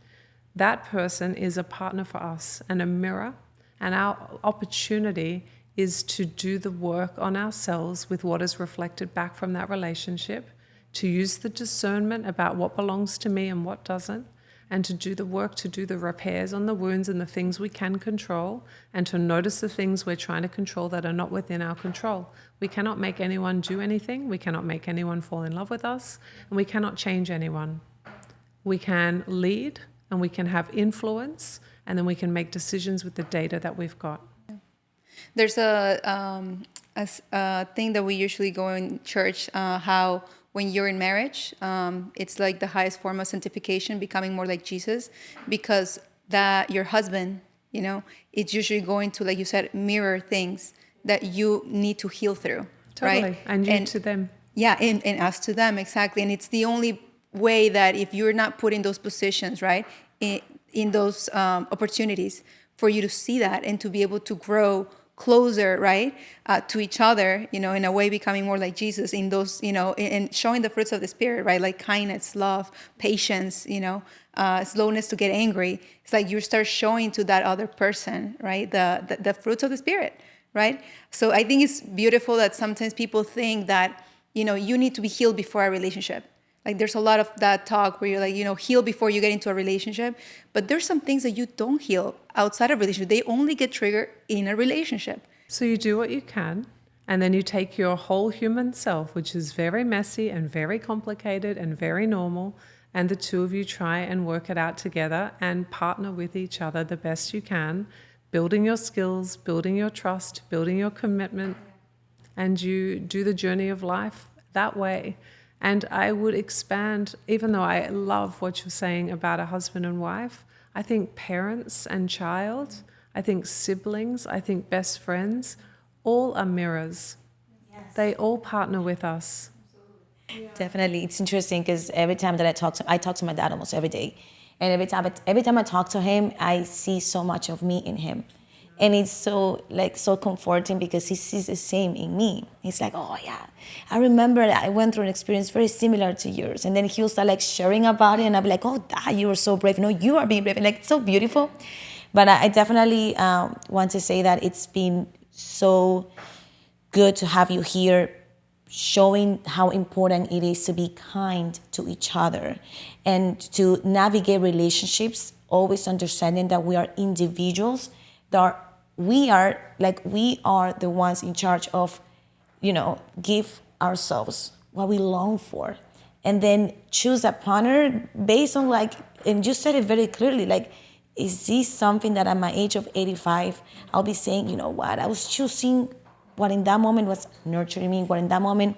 S3: That person is a partner for us and a mirror, and our opportunity is to do the work on ourselves with what is reflected back from that relationship, to use the discernment about what belongs to me and what doesn't, and to do the work, to do the repairs on the wounds and the things we can control, and to notice the things we're trying to control that are not within our control. We cannot make anyone do anything. We cannot make anyone fall in love with us, and we cannot change anyone. We can lead, and we can have influence, and then we can make decisions with the data that we've got.
S1: There's a thing that we usually go in church, how when you're in marriage, it's like the highest form of sanctification, becoming more like Jesus, because that your husband, it's usually going to, like you said, mirror things that you need to heal through,
S3: Totally.
S1: right?
S3: And you to them.
S1: Yeah, and us to them, exactly. And it's the only way that if you're not put in those positions, right, in those opportunities for you to see that and to be able to grow closer, right, to each other, in a way becoming more like Jesus in those, and showing the fruits of the Spirit, right, like kindness, love, patience, slowness to get angry. It's like you start showing to that other person, right, the fruits of the Spirit, right? So I think it's beautiful that sometimes people think that, you need to be healed before a relationship. Like there's a lot of that talk where you're like, heal before you get into a relationship. But there's some things that you don't heal outside of a relationship. They only get triggered in a relationship.
S3: So you do what you can, and then you take your whole human self, which is very messy and very complicated and very normal, and the two of you try and work it out together and partner with each other the best you can, building your skills, building your trust, building your commitment, and you do the journey of life that way. And I would expand, even though I love what you're saying about a husband and wife, I think parents and child, I think siblings, I think best friends, all are mirrors. Yes. They all partner with us.
S2: Definitely. It's interesting because every time that I talk to my dad almost every day. And every time I talk to him, I see so much of me in him. And it's so comforting because he sees the same in me. He's like, oh yeah, I remember that I went through an experience very similar to yours. And then he'll start sharing about it, and I'll be like, oh, Dad, you were so brave. No, you are being brave. And it's so beautiful. But I definitely want to say that it's been so good to have you here, showing how important it is to be kind to each other and to navigate relationships, always understanding that we are individuals, we are the ones in charge of, give ourselves what we long for, and then choose a partner based on and you said it very clearly, is this something that at my age of 85, I'll be saying, what, I was choosing what in that moment was nurturing me, what in that moment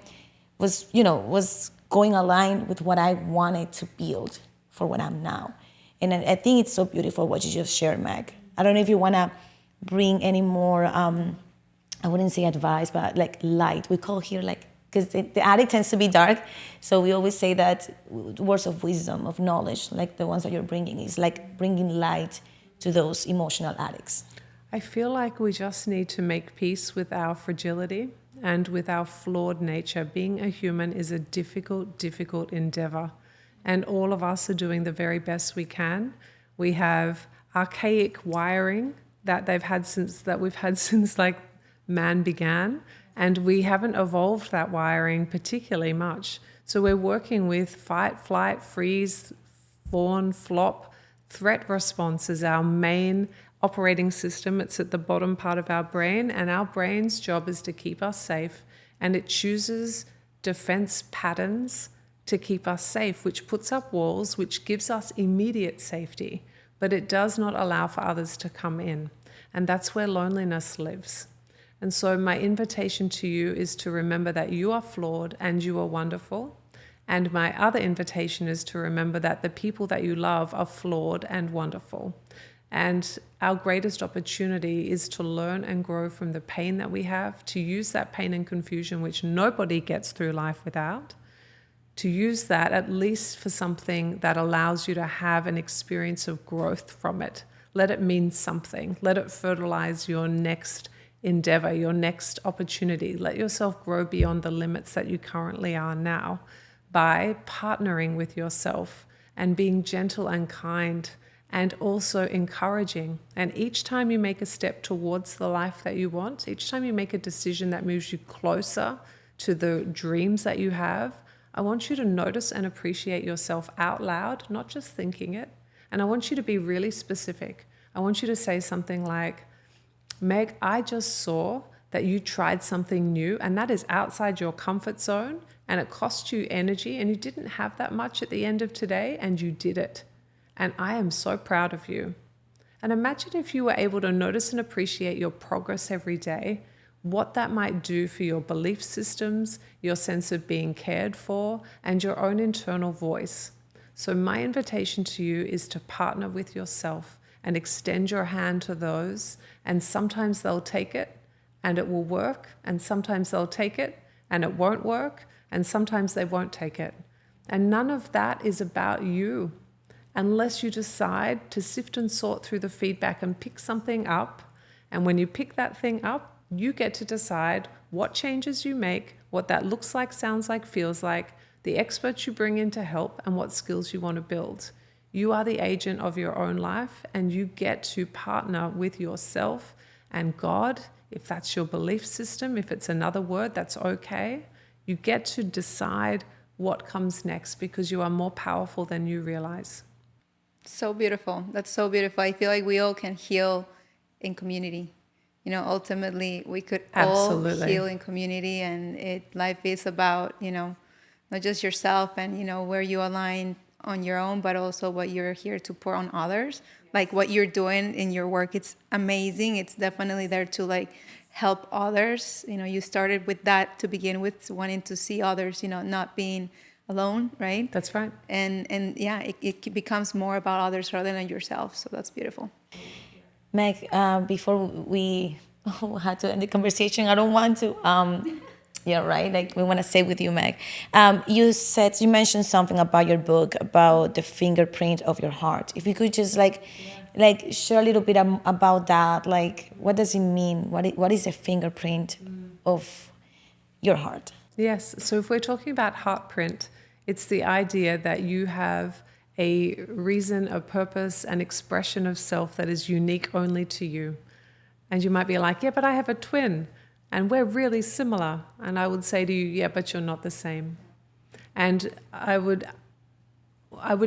S2: was, was going aligned with what I wanted to build for what I'm now. And I think it's so beautiful what you just shared, Meg. I don't know if you want to bring any more, I wouldn't say advice, but light. We call here because the attic tends to be dark. So we always say that words of wisdom, of knowledge, like the ones that you're bringing, is bringing light to those emotional addicts.
S3: I feel like we just need to make peace with our fragility and with our flawed nature. Being a human is a difficult, difficult endeavor. And all of us are doing the very best we can. We have archaic wiring that we've had since man began, and we haven't evolved that wiring particularly much. So we're working with fight, flight, freeze, fawn, flop. Threat response is our main operating system. It's at the bottom part of our brain, and our brain's job is to keep us safe, and it chooses defense patterns to keep us safe, which puts up walls, which gives us immediate safety, but it does not allow for others to come in. And that's where loneliness lives. And so my invitation to you is to remember that you are flawed and you are wonderful. And my other invitation is to remember that the people that you love are flawed and wonderful. And our greatest opportunity is to learn and grow from the pain that we have, to use that pain and confusion, which nobody gets through life without, to use that at least for something that allows you to have an experience of growth from it. Let it mean something. Let it fertilize your next endeavor, your next opportunity. Let yourself grow beyond the limits that you currently are now by partnering with yourself and being gentle and kind and also encouraging. And each time you make a step towards the life that you want, each time you make a decision that moves you closer to the dreams that you have, I want you to notice and appreciate yourself out loud, not just thinking it. And I want you to be really specific. I want you to say something like, Meg, I just saw that you tried something new and that is outside your comfort zone and it cost you energy and you didn't have that much at the end of today and you did it. And I am so proud of you. And imagine if you were able to notice and appreciate your progress every day, what that might do for your belief systems, your sense of being cared for, and your own internal voice. So my invitation to you is to partner with yourself and extend your hand to those, and sometimes they'll take it and it will work, and sometimes they'll take it and it won't work, and sometimes they won't take it. And none of that is about you, unless you decide to sift and sort through the feedback and pick something up. And when you pick that thing up, you get to decide what changes you make, what that looks like, sounds like, feels like, the experts you bring in to help, and what skills you want to build. You are the agent of your own life, and you get to partner with yourself and God. If that's your belief system, if it's another word, that's okay. You get to decide what comes next, because you are more powerful than you realize.
S1: So beautiful. That's so beautiful. I feel like we all can heal in community. Ultimately, we could all heal in community, and life is about, not just yourself and, where you align on your own, but also what you're here to pour on others. Like what you're doing in your work, it's amazing. It's definitely there to help others. You started with that to begin with, wanting to see others, not being alone, right?
S3: That's right.
S1: And yeah, it becomes more about others rather than yourself. So that's beautiful.
S2: Meg, before we had to end the conversation, I don't want to, we want to stay with you, Meg. You mentioned something about your book, about the fingerprint of your heart. If you could just share a little bit about that, what does it mean? What is the fingerprint of your heart?
S3: Yes, so if we're talking about heartprint, it's the idea that you have a reason, a purpose, an expression of self that is unique only to you. And you might be like, yeah, but I have a twin and we're really similar. And I would say to you, yeah, but you're not the same. And I would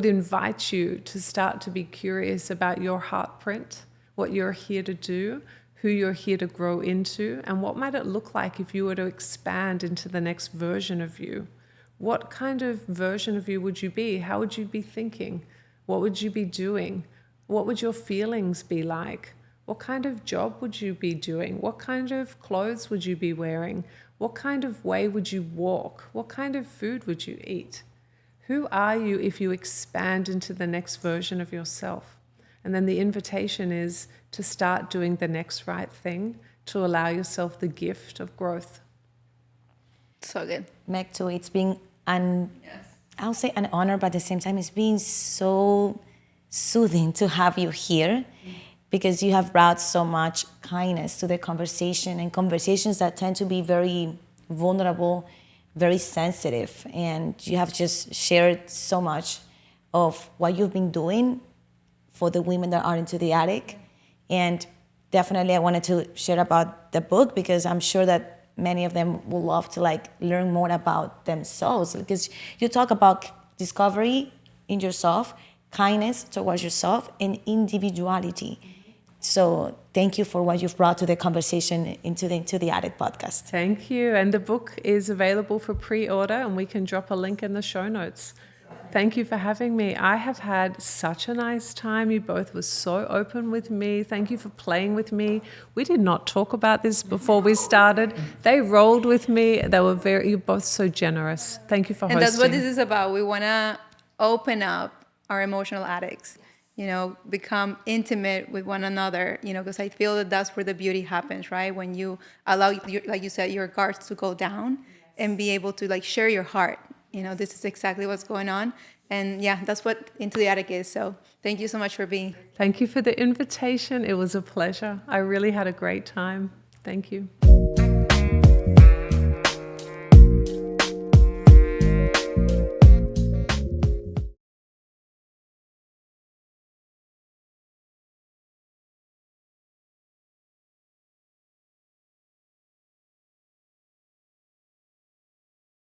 S3: invite you to start to be curious about your heartprint, what you're here to do, who you're here to grow into, and what might it look like if you were to expand into the next version of you. What kind of version of you would you be? How would you be thinking? What would you be doing? What would your feelings be like? What kind of job would you be doing? What kind of clothes would you be wearing? What kind of way would you walk? What kind of food would you eat? Who are you if you expand into the next version of yourself? And then the invitation is to start doing the next right thing, to allow yourself the gift of growth.
S1: So good.
S2: Meg Tui, it's been I'll say an honor, but at the same time, it's been so soothing to have you here, because you have brought so much kindness to the conversation, and conversations that tend to be very vulnerable, very sensitive. And you have just shared so much of what you've been doing for the women that are into the attic. And definitely I wanted to share about the book, because I'm sure that many of them will love to learn more about themselves, because you talk about discovery in yourself, kindness towards yourself, and individuality. So thank you for what you've brought to the conversation into the Attic podcast.
S3: Thank you. And the book is available for pre-order, and we can drop a link in the show notes. Thank you for having me. I have had such a nice time. You both were so open with me. Thank you for playing with me. We did not talk about this before we started. They rolled with me. You're both so generous. Thank you for hosting.
S1: And that's what this is about. We want to open up our emotional attics, become intimate with one another, because I feel that that's where the beauty happens, right? When you allow, like you said, your guards to go down and be able to share your heart. This is exactly what's going on. And yeah, that's what Into the Attic is. So thank you so much for being.
S3: Thank you for the invitation. It was a pleasure. I really had a great time. Thank you.